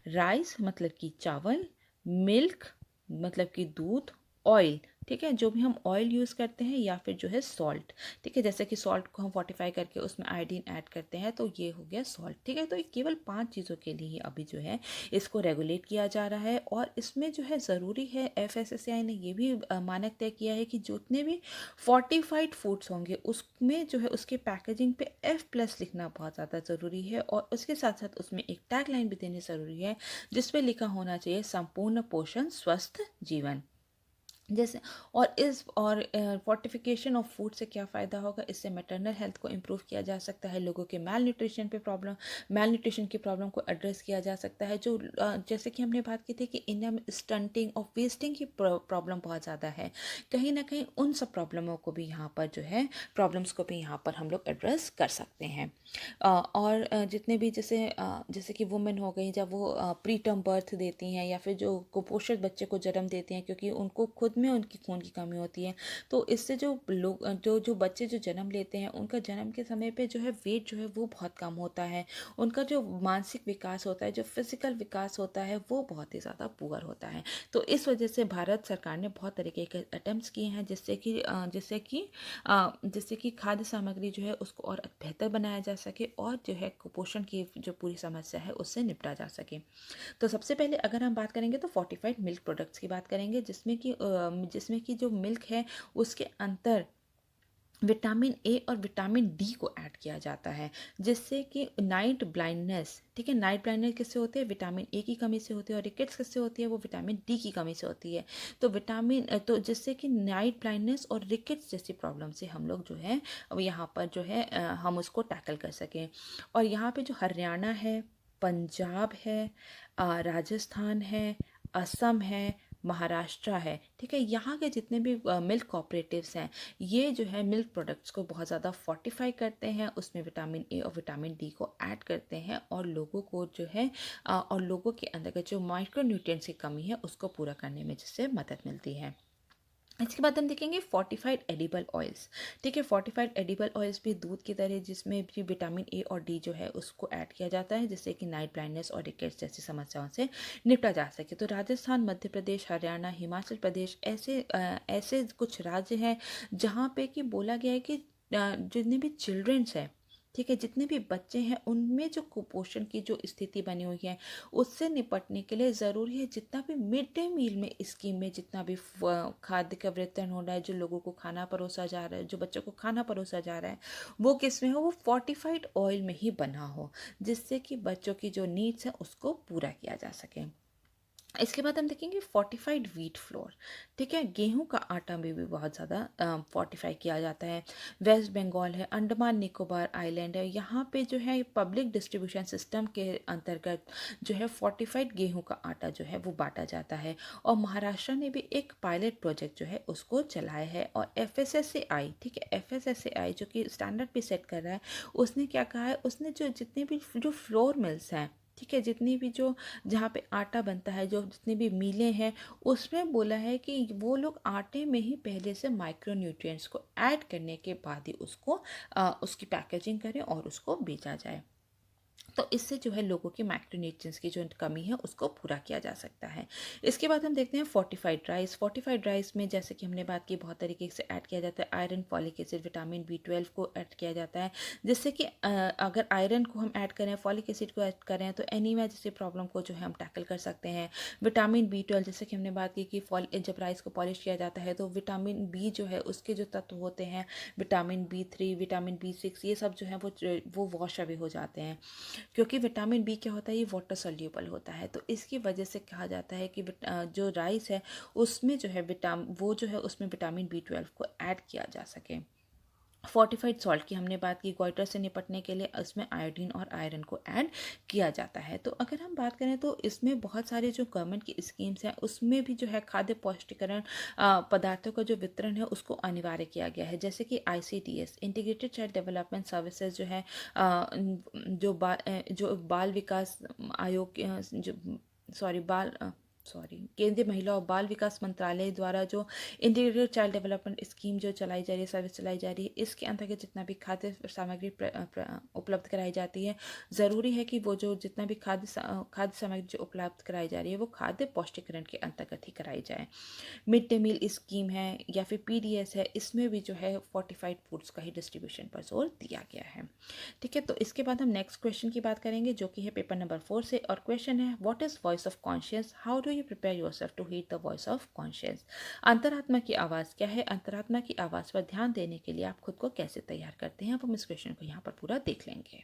C: राइस मतलब कि चावल, मिल्क मतलब कि दूध, ऑयल, ठीक है, जो भी हम ऑयल यूज़ करते हैं, या फिर जो है सॉल्ट, ठीक है, जैसे कि सॉल्ट को हम फोर्टिफाई करके उसमें आयोडीन ऐड करते हैं तो ये हो गया सॉल्ट, ठीक है। तो ये केवल 5 चीज़ों के लिए ही अभी जो है इसको रेगुलेट किया जा रहा है। और इसमें जो है ज़रूरी है, एफएसएसएआई ने ये भी मानक तय किया है कि जितने भी फोर्टिफाइड फूड्स होंगे उसमें जो है उसके पैकेजिंग पे F+ लिखना बहुत ज़्यादा ज़रूरी है, और उसके साथ साथ उसमें एक टैग लाइन भी देनी ज़रूरी है जिस पे लिखा होना चाहिए संपूर्ण पोषण स्वस्थ जीवन। जैसे और इस और फोर्टिफिकेशन ऑफ फूड से क्या फ़ायदा होगा, इससे मैटरनल हेल्थ को इम्प्रूव किया जा सकता है, लोगों के मेल न्यूट्रिशन की प्रॉब्लम को एड्रेस किया जा सकता है। जो जैसे कि हमने बात की थी कि इंडिया में स्टंटिंग और वेस्टिंग की प्रॉब्लम बहुत ज़्यादा है, कहीं ना कहीं उन सब प्रॉब्लम्स को भी यहाँ पर हम लोग एड्रेस कर सकते हैं। और जितने भी जैसे कि वुमेन हो गई, जब वो प्री टर्म बर्थ देती हैं या फिर जो कुपोषित बच्चे को जन्म देती हैं, क्योंकि उनको खुद में उनकी खून की कमी होती है, तो इससे जो लोग जो बच्चे जो जन्म लेते हैं उनका जन्म के समय पे जो है वेट जो है वो बहुत कम होता है, उनका जो मानसिक विकास होता है, जो फिजिकल विकास होता है वो बहुत ही ज़्यादा पुअर होता है। तो इस वजह से भारत सरकार ने बहुत तरीके के अटेम्प्ट्स किए हैं जिससे कि खाद्य सामग्री जो है उसको और बेहतर बनाया जा सके, और जो है कुपोषण की जो पूरी समस्या है उससे निपटा जा सके। तो सबसे पहले अगर हम बात करेंगे तो फोर्टिफाइड मिल्क प्रोडक्ट्स की बात करेंगे, जिसमें कि जो मिल्क है उसके अंदर विटामिन ए और विटामिन डी को ऐड किया जाता है, जिससे कि नाइट ब्लाइंडनेस, ठीक है, नाइट ब्लाइंडनेस किससे होती है, विटामिन ए की कमी से होती है, और रिकेट्स किससे होती है, वो विटामिन डी की कमी से होती है। तो जिससे कि नाइट ब्लाइंडनेस और रिकेट्स जैसी प्रॉब्लम से हम लोग जो है यहाँ पर जो है हम उसको टैकल कर सकें। और यहाँ पे जो हरियाणा है, पंजाब है, राजस्थान है, असम है, महाराष्ट्र है, ठीक है, यहाँ के जितने भी मिल्क कॉपरेटिव्स हैं ये जो है मिल्क प्रोडक्ट्स को बहुत ज़्यादा फोर्टिफाई करते हैं, उसमें विटामिन ए और विटामिन डी को ऐड करते हैं, और लोगों को जो है और लोगों के अंदर का जो माइक्रोन्यूट्रिएंट्स की कमी है उसको पूरा करने में जिससे मदद मिलती है। इसके बाद हम देखेंगे फोर्टिफाइड एडिबल ऑयल्स, ठीक है, फोर्टिफाइड एडिबल ऑयल्स भी दूध की तरह, जिसमें भी विटामिन ए और डी जो है उसको ऐड किया जाता है, जिससे कि नाइट ब्लाइंडनेस और रिकेट्स जैसी समस्याओं से निपटा जा सके। तो राजस्थान, मध्य प्रदेश, हरियाणा, हिमाचल प्रदेश ऐसे कुछ राज्य हैं जहाँ पे कि बोला गया है कि जितने भी चिल्ड्रंस हैं, ठीक है, जितने भी बच्चे हैं उनमें जो कुपोषण की जो स्थिति बनी हुई है उससे निपटने के लिए ज़रूरी है जितना भी मिड डे मील में स्कीम में जितना भी खाद्य का वितरण हो रहा है, जो लोगों को खाना परोसा जा रहा है, जो बच्चों को खाना परोसा जा रहा है, वो किस में हो, वो फोर्टिफाइड ऑयल में ही बना हो, जिससे कि बच्चों की जो नीड्स हैं उसको पूरा किया जा सके। इसके बाद हम देखेंगे फोर्टिफाइड व्हीट फ्लोर, ठीक है, गेहूं का आटा में भी बहुत ज़्यादा फोर्टिफाई किया जाता है। वेस्ट बंगाल है, अंडमान निकोबार आइलैंड है, यहाँ पे जो है पब्लिक डिस्ट्रीब्यूशन सिस्टम के अंतर्गत जो है फोर्टिफाइड गेहूं का आटा जो है वो बांटा जाता है। और महाराष्ट्र ने भी एक पायलट प्रोजेक्ट जो है उसको चलाया है। और एफएसएसएआई, ठीक है, एफएसएसएआई जो कि स्टैंडर्ड पे सेट कर रहा है, उसने क्या कहा है, उसने जो जितने भी जो फ्लोर मिल्स हैं, ठीक है, जितनी भी जो जहाँ पे आटा बनता है, जो जितनी भी मिलें हैं, उसमें बोला है कि वो लोग आटे में ही पहले से माइक्रो न्यूट्रिएंट्स को ऐड करने के बाद ही उसकी पैकेजिंग करें और उसको बेचा जाए। तो इससे जो है लोगों के मैक्रोन्यूट्रिएंट्स की जो कमी है उसको पूरा किया जा सकता है। इसके बाद हम देखते हैं फोर्टिफाइड राइस। फोर्टिफाइड राइस में जैसे कि हमने बात की बहुत तरीके से ऐड किया जाता है iron, folic acid, vitamin B12 को ऐड किया जाता है, जिससे कि अगर आयरन को हम ऐड करें, फॉलिक एसिड को ऐड करें तो एनीमिया जैसी प्रॉब्लम को जो है हम टैकल कर सकते हैं। विटामिन B12 जैसे कि हमने बात की कि जब राइस को पॉलिश किया जाता है तो विटामिन बी जो है उसके जो तत्व होते हैं, विटामिन B3, विटामिन B6, ये सब जो है वो वॉश अवे हो जाते हैं, क्योंकि विटामिन बी क्या होता है, ये वाटर सोल्यूबल होता है। तो इसकी वजह से कहा जाता है कि जो राइस है उसमें जो है उसमें विटामिन B12 को ऐड किया जा सके। फोर्टिफाइड सॉल्ट की हमने बात की, गोइटर से निपटने के लिए उसमें आयोडीन और आयरन को ऐड किया जाता है। तो अगर हम बात करें तो इसमें बहुत सारे जो गवर्नमेंट की स्कीम्स हैं उसमें भी जो है खाद्य पौष्टिकरण पदार्थों का जो वितरण है उसको अनिवार्य किया गया है, जैसे कि ICDS integrated child development services जो है जो बाल विकास आयोग जो केंद्रीय महिला और बाल विकास मंत्रालय द्वारा जो इंटीग्रेटेड चाइल्ड डेवलपमेंट स्कीम जो चलाई जा रही है, सर्विस चलाई जा रही है, इसके अंतर्गत जितना भी खाद्य सामग्री उपलब्ध कराई जाती है, ज़रूरी है कि वो जो जितना भी खाद्य सामग्री जो उपलब्ध कराई जा रही है वो खाद्य पौष्टिकरण के अंतर्गत ही कराई जाए। मिड डे मील स्कीम है या फिर PDS है, इसमें भी जो है फोर्टिफाइड फूड्स का ही डिस्ट्रीब्यूशन पर जोर दिया गया है। ठीक है, तो इसके बाद हम नेक्स्ट क्वेश्चन की बात करेंगे जो कि है पेपर नंबर 4 से, और क्वेश्चन है what is voice of conscious, how do you prepare yourself to heed the voice of conscious. अंतरात्मा की आवाज़ क्या है, अंतरात्मा की आवाज़ पर ध्यान देने के लिए आप खुद को कैसे तैयार करते हैं, अब हम इस क्वेश्चन को यहाँ पर पूरा देख लेंगे।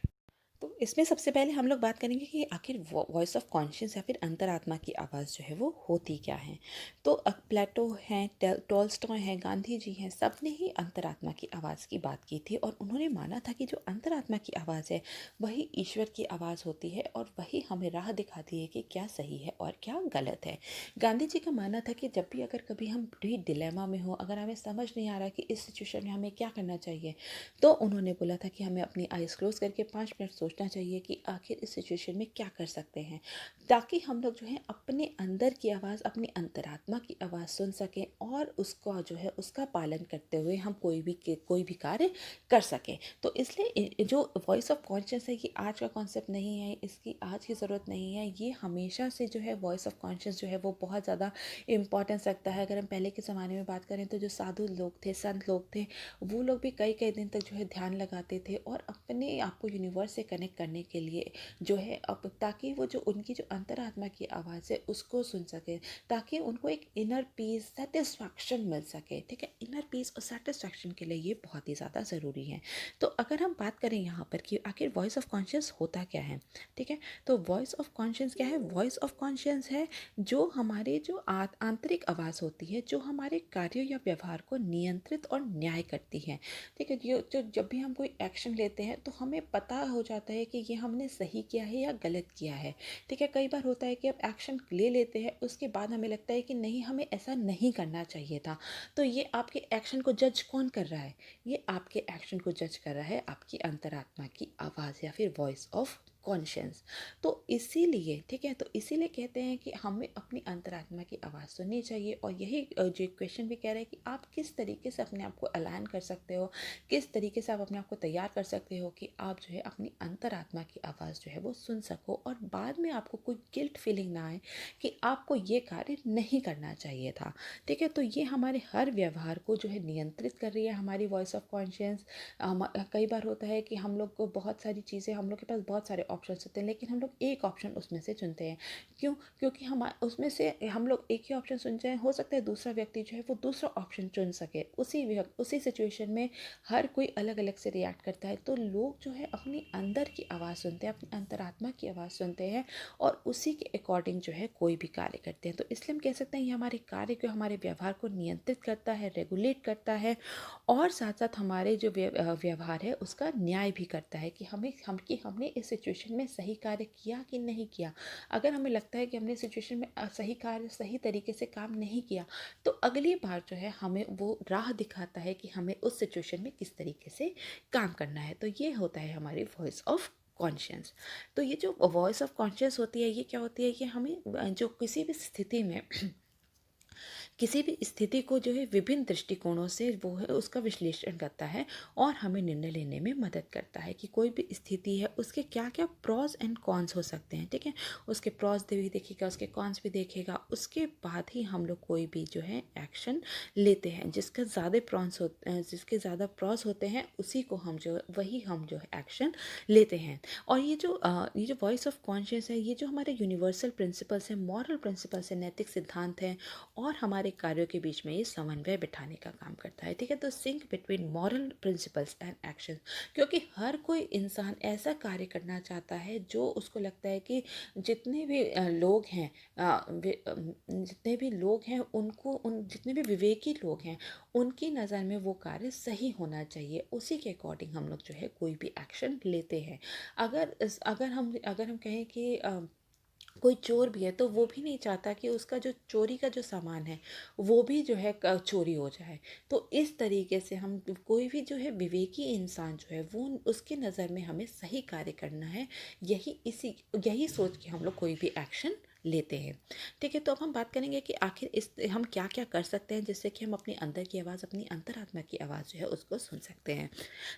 C: तो इसमें सबसे पहले हम लोग बात करेंगे कि आखिर वॉइस ऑफ कॉन्शियस या फिर अंतरात्मा की आवाज़ जो है वो होती क्या है। तो प्लेटो हैं, टॉल्स्टॉय हैं, गांधी जी हैं, सब ने ही अंतरात्मा की आवाज़ की बात की थी और उन्होंने माना था कि जो अंतरात्मा की आवाज़ है वही ईश्वर की आवाज़ होती है और वही हमें राह दिखाती है कि क्या सही है और क्या गलत है। गांधी जी का मानना था कि जब भी अगर कभी हम बड़ी डिलेमा में हो, अगर हमें समझ नहीं आ रहा कि इस सिचुएशन में हमें क्या करना चाहिए, तो उन्होंने बोला था कि हमें अपनी आइज़ क्लोज करके 5 मिनट सोचना चाहिए कि आखिर इस सिचुएशन में क्या कर सकते हैं, ताकि हम लोग जो है अपने अंदर की आवाज़, अपनी अंतरात्मा की आवाज़ सुन सकें और उसका जो है उसका पालन करते हुए हम कोई भी कार्य कर सकें। तो इसलिए जो वॉइस ऑफ कॉन्शियस है ये आज का कॉन्सेप्ट नहीं है, इसकी आज की ज़रूरत नहीं है, ये हमेशा से जो है वॉइस ऑफ कॉन्शियस जो है वो बहुत ज़्यादा इम्पॉर्टेंस रखता है। अगर हम पहले के ज़माने में बात करें तो जो साधु लोग थे, संत लोग थे, वो लोग भी कई कई दिन तक जो है ध्यान लगाते थे और अपने आप को यूनिवर्स से कनेक्ट करने के लिए जो है अब ताकि वो जो उनकी जो अंतरात्मा की आवाज़ है उसको सुन सके, ताकि उनको एक इनर पीस, सेटिस्फैक्शन मिल सके। ठीक है, इनर पीस और सेटिस्फैक्शन के लिए ये बहुत ही ज़्यादा ज़रूरी है। तो अगर हम बात करें यहाँ पर कि आखिर वॉइस ऑफ कॉन्शियस होता क्या है, ठीक है, तो वॉइस ऑफ कॉन्शियस क्या है, वॉइस ऑफ कॉन्शियस है जो हमारे जो आंतरिक आवाज़ होती है, जो हमारे कार्यों या व्यवहार को नियंत्रित और न्याय करती है। ठीक है, ये जो जब भी हम कोई एक्शन लेते हैं तो हमें पता हो जाता है कि ये हमने सही किया है या गलत किया है। ठीक है, कई बार होता है कि अब एक्शन ले लेते हैं, उसके बाद हमें लगता है कि नहीं, हमें ऐसा नहीं करना चाहिए था। तो ये आपके एक्शन को जज कौन कर रहा है, ये आपके एक्शन को जज कर रहा है आपकी अंतरात्मा की आवाज़ या फिर वॉइस ऑफ कॉन्शियस। तो इसीलिए, ठीक है, तो इसीलिए कहते हैं कि हमें अपनी अंतरात्मा की आवाज़ सुननी चाहिए। और यही जो क्वेश्चन भी कह रहे हैं कि आप किस तरीके से अपने आप को अलाइन कर सकते हो, किस तरीके से आप अपने आप को तैयार कर सकते हो कि आप जो है अपनी अंतरात्मा की आवाज़ जो है वो सुन सको और बाद में आपको कोई गिल्ट फीलिंग ना आए कि आपको ये कार्य नहीं करना चाहिए था। ठीक है, तो ये हमारे हर व्यवहार को जो है नियंत्रित कर रही है हमारी वॉइस ऑफ कॉन्शियस। कई बार होता है कि हम लोग को बहुत सारी चीज़ें, हम लोग के पास बहुत सारे ऑप्शंस होते हैं, लेकिन हम लोग एक ऑप्शन उसमें से चुनते हैं। क्यों? क्योंकि हम उसमें से हम लोग एक ही ऑप्शन चुनते हैं, हो सकता है दूसरा व्यक्ति जो है वो दूसरा ऑप्शन चुन सके। उसी सिचुएशन में हर कोई अलग अलग से रिएक्ट करता है। तो लोग जो है अपनी अंदर की आवाज़ सुनते हैं, अपनी अंतरात्मा की आवाज़ सुनते हैं और उसी के अकॉर्डिंग जो है कोई भी कार्य करते हैं। तो इसलिए हम कह सकते हैं ये हमारे कार्य को, हमारे व्यवहार को नियंत्रित करता है, रेगुलेट करता है और साथ साथ हमारे जो व्यवहार है उसका न्याय भी करता है कि हमने इस सिचुएशन में सही कार्य किया कि नहीं किया। अगर हमें लगता है कि हमने सिचुएशन में सही कार्य, सही तरीके से काम नहीं किया, तो अगली बार जो है हमें वो राह दिखाता है कि हमें उस सिचुएशन में किस तरीके से काम करना है। तो ये होता है हमारी वॉइस ऑफ कॉन्शियस। तो ये जो वॉइस ऑफ कॉन्शियस होती है ये क्या होती है कि हमें जो किसी भी स्थिति में किसी भी स्थिति को जो है विभिन्न दृष्टिकोणों से वो है उसका विश्लेषण करता है और हमें निर्णय लेने में मदद करता है कि कोई भी स्थिति है उसके क्या क्या प्रॉस एंड कॉन्स हो सकते हैं। ठीक है, उसके प्रॉस भी देखेगा, उसके कॉन्स भी देखेगा, उसके बाद ही हम लोग कोई भी जो है एक्शन लेते हैं। जिसके ज़्यादा प्रॉस होते हैं उसी को हम जो है एक्शन लेते हैं। और ये जो वॉइस ऑफ कॉन्शियस है, ये जो हमारे यूनिवर्सल प्रिंसिपल्स हैं, मॉरल प्रिंसिपल्स हैं, नैतिक सिद्धांत हैं और हमारे व्यावहारिक कार्यों के बीच में ये समन्वय बिठाने का काम करता है। ठीक है, तो sync between moral principles and action, क्योंकि हर कोई इंसान ऐसा कार्य करना चाहता है जो उसको लगता है कि जितने भी लोग हैं, जितने भी लोग हैं उनको, उन जितने भी विवेकी लोग हैं उनकी नज़र में वो कार्य सही होना चाहिए। उसी के अकॉर्डिंग हम लोग जो है कोई भी एक्शन लेते हैं। अगर हम कहें कि कोई चोर भी है तो वो भी नहीं चाहता कि उसका जो चोरी का जो सामान है वो भी जो है चोरी हो जाए। तो इस तरीके से हम कोई भी जो है विवेकी इंसान जो है वो उसकी नज़र में हमें सही कार्य करना है, यही सोच के हम लोग कोई भी एक्शन लेते हैं। ठीक है, तो अब हम बात करेंगे कि आखिर इस हम क्या क्या कर सकते हैं जिससे कि हम अपनी अंदर की आवाज़, अपनी अंतरात्मा की आवाज़ जो है उसको सुन सकते हैं।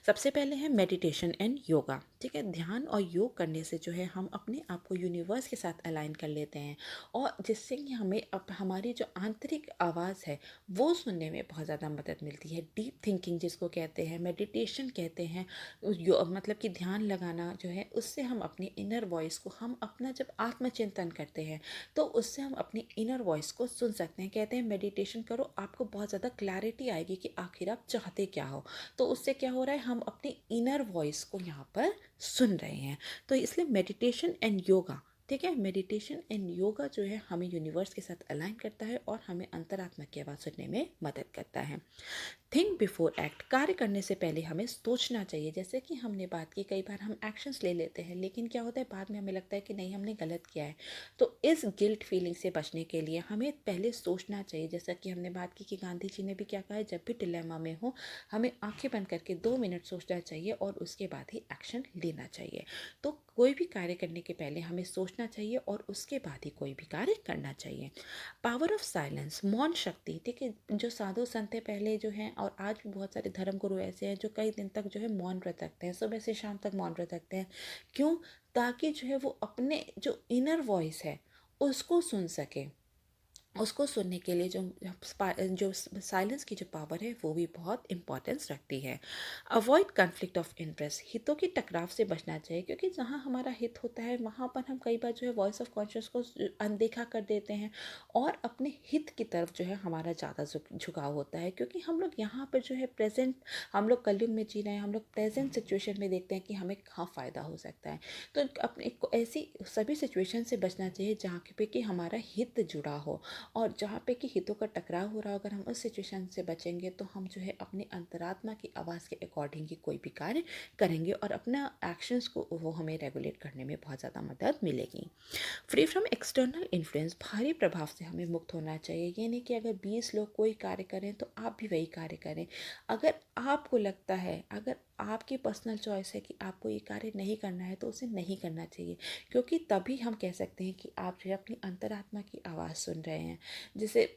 C: सबसे पहले है मेडिटेशन एंड योगा। ठीक है, ध्यान और योग करने से जो है हम अपने आप को यूनिवर्स के साथ अलाइन कर लेते हैं, और जिससे कि हमें हमारी जो आंतरिक आवाज़ है वो सुनने में बहुत ज़्यादा मदद मिलती है। डीप थिंकिंग जिसको कहते हैं, मेडिटेशन कहते हैं, मतलब कि ध्यान लगाना जो है, उससे हम अपनी इनर वॉइस को, हम अपना जब आत्मचिंतन करते हैं तो उससे हम अपनी इनर वॉइस को सुन सकते हैं। कहते हैं मेडिटेशन करो, आपको बहुत ज़्यादा क्लैरिटी आएगी कि आखिर आप चाहते क्या हो। तो उससे क्या हो रहा है, हम अपनी इनर वॉइस को यहाँ पर सुन रहे हैं। तो इसलिए मेडिटेशन एंड योगा, ठीक है, मेडिटेशन एंड योगा जो है हमें यूनिवर्स के साथ अलाइन करता है और हमें अंतरात्मा की आवाज़ सुनने में मदद करता है। थिंक बिफोर एक्ट, कार्य करने से पहले हमें सोचना चाहिए। जैसे कि हमने बात की, कई बार हम एक्शंस ले लेते हैं लेकिन क्या होता है बाद में हमें लगता है कि नहीं, हमने गलत किया है। तो इस गिल्ट फीलिंग से बचने के लिए हमें पहले सोचना चाहिए। जैसा कि हमने बात की कि गांधी जी ने भी क्या कहा है, जब भी डिलेमा में हो हमें आंखें बंद करके 2 मिनट सोचना चाहिए और उसके बाद ही एक्शन लेना चाहिए। तो कोई भी कार्य करने के पहले हमें सोचना चाहिए और उसके बाद ही कोई भी कार्य करना चाहिए। पावर ऑफ साइलेंस, मौन शक्ति। ठीक है, जो साधु संत पहले जो हैं, और आज भी बहुत सारे धर्म गुरु ऐसे हैं जो कई दिन तक जो है मौन व्रत रखते हैं, सुबह से शाम तक मौन व्रत रखते हैं। क्यों? ताकि जो है वो अपने जो इनर वॉइस है उसको सुन सके। उसको सुनने के लिए जो साइलेंस की जो पावर है वो भी बहुत इंपॉर्टेंस रखती है। अवॉइड कन्फ्लिक्ट ऑफ इंटरेस्ट, हितों के टकराव से बचना चाहिए, क्योंकि जहाँ हमारा हित होता है वहाँ पर हम कई बार जो है वॉइस ऑफ कॉन्शियस को अनदेखा कर देते हैं और अपने हित की तरफ जो है हमारा ज़्यादा झुकाव होता है। क्योंकि हम लोग यहाँ पर जो है प्रेजेंट, हम लोग कलयुग में जी रहे हैं, हम लोग प्रेजेंट सिचुएशन में देखते हैं कि हमें कहाँ फ़ायदा हो सकता है। तो अपने को ऐसी सभी सिचुएशन से बचना चाहिए जहाँ पे कि हमारा हित जुड़ा हो, और जहाँ पे कि हितों का टकराव हो रहा हो। अगर हम उस सिचुएशन से बचेंगे तो हम जो है अपने अंतरात्मा की आवाज़ के अकॉर्डिंग ही कोई भी कार्य करेंगे और अपना एक्शंस को वो हमें रेगुलेट करने में बहुत ज़्यादा मदद मिलेगी। फ्री फ्रॉम एक्सटर्नल इन्फ्लुएंस, भारी प्रभाव से हमें मुक्त होना चाहिए। ये नहीं कि अगर 20 लोग कोई कार्य करें तो आप भी वही कार्य करें। अगर आपको लगता है, अगर आपकी पर्सनल चॉइस है कि आपको ये कार्य नहीं करना है तो उसे नहीं करना चाहिए, क्योंकि तभी हम कह सकते हैं कि आप जो है अपनी अंतरात्मा की आवाज़ सुन रहे हैं। जैसे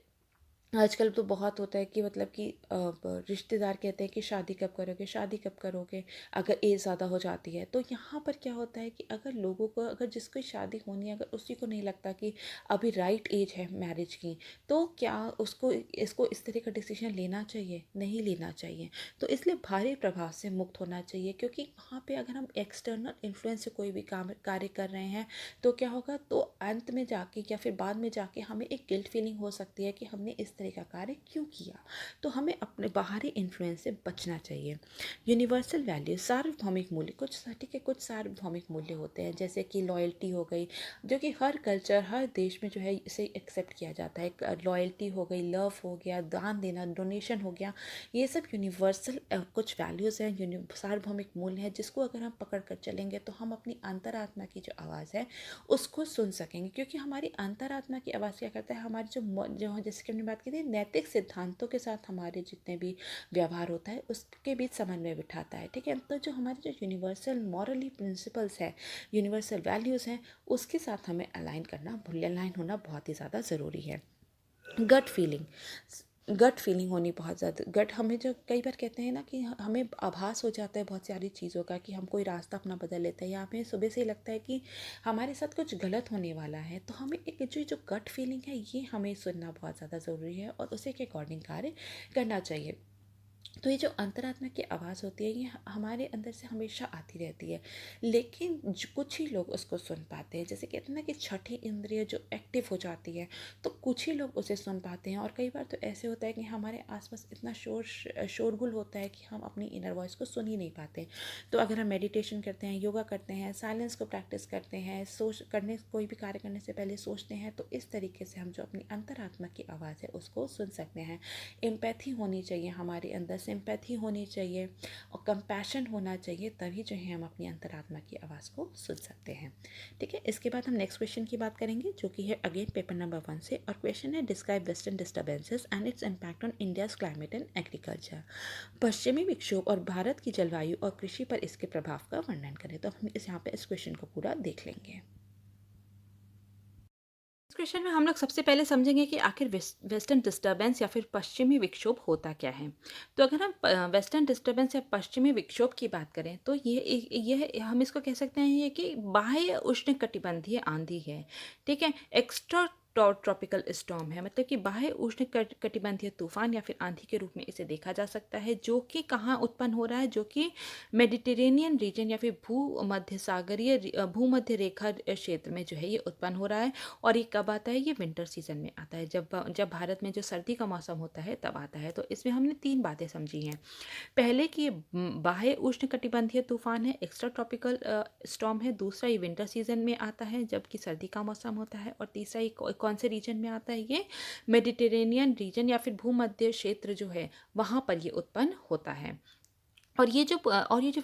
C: आजकल तो बहुत होता है कि मतलब कि रिश्तेदार कहते हैं कि शादी कब करोगे, शादी कब करोगे, अगर एज ज़्यादा हो जाती है। तो यहाँ पर क्या होता है कि अगर लोगों को, अगर जिसकी शादी होनी है, अगर उसी को नहीं लगता कि अभी राइट एज है मैरिज की, तो क्या उसको इसको इस तरह का डिसीजन लेना चाहिए? नहीं लेना चाहिए। तो इसलिए भारी प्रभाव से मुक्त होना चाहिए, क्योंकि वहाँ पे अगर हम एक्सटर्नल इन्फ्लुएंस से कोई भी काम कार्य कर रहे हैं तो क्या होगा, तो अंत में जाके या फिर बाद में जाके हमें एक गिल्ट फीलिंग हो सकती है कि हमने इस तरह का कार्य क्यों किया। तो हमें अपने बाहरी इन्फ्लुएंस से बचना चाहिए। यूनिवर्सल वैल्यू, सार्वभौमिक मूल्य, कुछ ठीक है, कुछ सार्वभौमिक मूल्य होते हैं जैसे कि लॉयल्टी हो गई, जो कि हर कल्चर, हर देश में जो है इसे एक्सेप्ट किया जाता है। लॉयल्टी हो गई, लव हो गया, दान देना, डोनेशन हो गया, ये सब यूनिवर्सल कुछ वैल्यूज़ हैं, सार्वभौमिक मूल्य हैं, जिसको अगर हम पकड़ कर चलेंगे तो हम अपनी अंतरात्मा की जो आवाज़ है उसको सुन सकेंगे। क्योंकि हमारी अंतरात्मा की आवाज़ क्या करता है, हमारी जो जैसे कि हमने बात की थी, नैतिक सिद्धांतों के साथ हमारे जितने भी व्यवहार होता है उसके बीच समन्वय बिठाता है। ठीक है, तो जो हमारे जो यूनिवर्सल मॉरली प्रिंसिपल्स है, यूनिवर्सल वैल्यूज़ हैं, उसके साथ हमें अलाइन होना बहुत ही ज़्यादा ज़रूरी है। गट फीलिंग होनी बहुत ज़्यादा, गट हमें जो कई बार कहते हैं ना कि हमें आभास हो जाता है बहुत सारी चीज़ों का कि हम कोई रास्ता अपना बदल लेते हैं, या हमें सुबह से ही लगता है कि हमारे साथ कुछ गलत होने वाला है। तो हमें एक जो गट फीलिंग है ये हमें सुनना बहुत ज़्यादा ज़रूरी है और उसी के अकॉर्डिंग कार्य करना चाहिए। तो ये जो अंतरात्मा की आवाज़ होती है ये हमारे अंदर से हमेशा आती रहती है, लेकिन कुछ ही लोग उसको सुन पाते हैं। जैसे कहते हैं ना कि छठी इंद्रिय जो एक्टिव हो जाती है, तो कुछ ही लोग उसे सुन पाते हैं। और कई बार तो ऐसे होता है कि हमारे आसपास इतना शोरगुल होता है कि हम अपनी इनर वॉइस को सुन ही नहीं पाते। तो अगर हम मेडिटेशन करते हैं, योगा करते हैं, साइलेंस को प्रैक्टिस करते हैं, कोई भी कार्य करने से पहले सोचते हैं, तो इस तरीके से हम जो अपनी अंतरात्मा की आवाज़ है उसको सुन सकते हैं। एम्पैथी होनी चाहिए हमारे अंदर, सिंपैथी होनी चाहिए और कंपैशन होना चाहिए, तभी जो है हम अपनी अंतरात्मा की आवाज़ को सुन सकते हैं। ठीक है, इसके बाद हम नेक्स्ट क्वेश्चन की बात करेंगे, जो कि है अगेन पेपर नंबर 1 से। और क्वेश्चन है describe western disturbances and its impact on India's climate and agriculture. पश्चिमी विक्षोभ और भारत की जलवायु और कृषि पर इसके प्रभाव का वर्णन करें। तो हम यहाँ पे इस क्वेश्चन को पूरा देख लेंगे। इस क्वेश्चन में हम लोग सबसे पहले समझेंगे कि आखिर वेस्टर्न डिस्टर्बेंस या फिर पश्चिमी विक्षोभ होता क्या है। तो अगर हम वेस्टर्न डिस्टर्बेंस या पश्चिमी विक्षोभ की बात करें, तो ये हम इसको कह सकते हैं ये कि बाह्य उष्णकटिबंधीय आंधी है। ठीक है, एक्स्ट्रा ट्रॉपिकल स्टॉर्म है, मतलब कि बाह्य उष्ण कटिबंधीय तूफान या फिर आंधी के रूप में इसे देखा जा सकता है, जो कि कहाँ उत्पन्न हो रहा है, जो कि मेडिटेरेनियन रीजन या फिर भूमध्य रेखा क्षेत्र में जो है ये उत्पन्न हो रहा है। और ये कब आता है, ये विंटर सीजन में आता है, जब भारत में जो सर्दी का मौसम होता है तब आता है। तो इसमें हमने 3 बातें समझी हैं। पहले कि ये बाह्य उष्णकटिबंधीय तूफान है, एक्स्ट्रा ट्रॉपिकल स्टॉर्म है। दूसरा, ये विंटर सीजन में आता है जबकि सर्दी का मौसम होता है। और तीसरा, ये कौन से रीजन में आता है, ये मेडिटेरेनियन रीजन या फिर भूमध्य क्षेत्र जो है वहाँ पर ये उत्पन्न होता है। और ये जो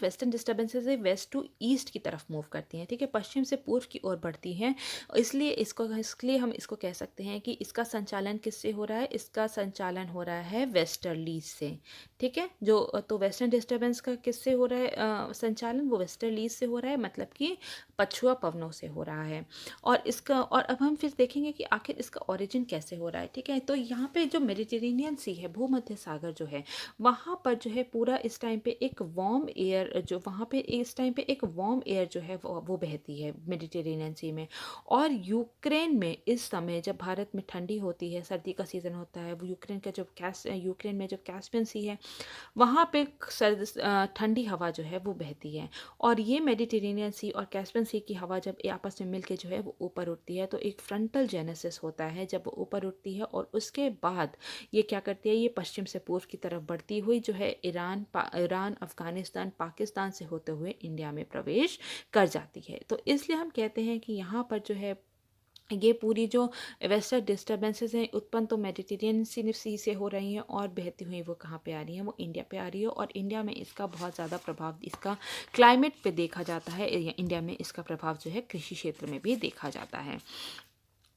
C: वेस्टर्न डिस्टर्बेंसेस है वेस्ट टू ईस्ट की तरफ मूव करती हैं। ठीक है, पश्चिम से पूर्व की ओर बढ़ती हैं। इसलिए हम इसको कह सकते हैं कि इसका संचालन किससे हो रहा है, इसका संचालन हो रहा है वेस्टर्ली से। ठीक है, तो वेस्टर्न डिस्टर्बेंस का किससे हो रहा है संचालन, वो वेस्टर्ली से हो रहा है, मतलब कि पछुआ पवनों से हो रहा है। और अब हम फिर देखेंगे कि आखिर इसका ओरिजिन कैसे हो रहा है। ठीक है, तो यहाँ पे जो मेडिटेरेनियन सी है, भूमध्य सागर जो है, वहाँ पर जो है पूरा इस टाइम पे एक वार्म एयर जो वहाँ पे इस टाइम पे एक वार्म एयर जो है वो बहती है मेडिटेरेनियन सी में। और यूक्रेन में इस समय जब भारत में ठंडी होती है, सर्दी का सीज़न होता है, वो यूक्रेन में जो कैस्पियन सी है, वहाँ पे ठंडी हवा जो है वो बहती है। और ये मेडिटेरेनियन सी और कैस्पियन सी की हवा जब आपस में मिलके जो है वो ऊपर उठती है, तो एक फ्रंटल जेनेसिस होता है जब वो ऊपर उठती है। और उसके बाद ये क्या करती है, ये पश्चिम से पूर्व की तरफ बढ़ती हुई जो है ईरान, अफगानिस्तान, पाकिस्तान से होते हुए इंडिया में प्रवेश कर जाती है। तो इसलिए हम कहते हैं कि यहाँ पर जो है ये पूरी जो वेस्टर्न डिस्टर्बेंसेस हैं उत्पन्न तो मेडिटेरियन सी से हो रही हैं, और बहती हुई वो कहाँ पे आ रही हैं, वो इंडिया पे आ रही है। और इंडिया में इसका बहुत ज़्यादा प्रभाव इसका क्लाइमेट पे देखा जाता है, या इंडिया में इसका प्रभाव जो है कृषि क्षेत्र में भी देखा जाता है।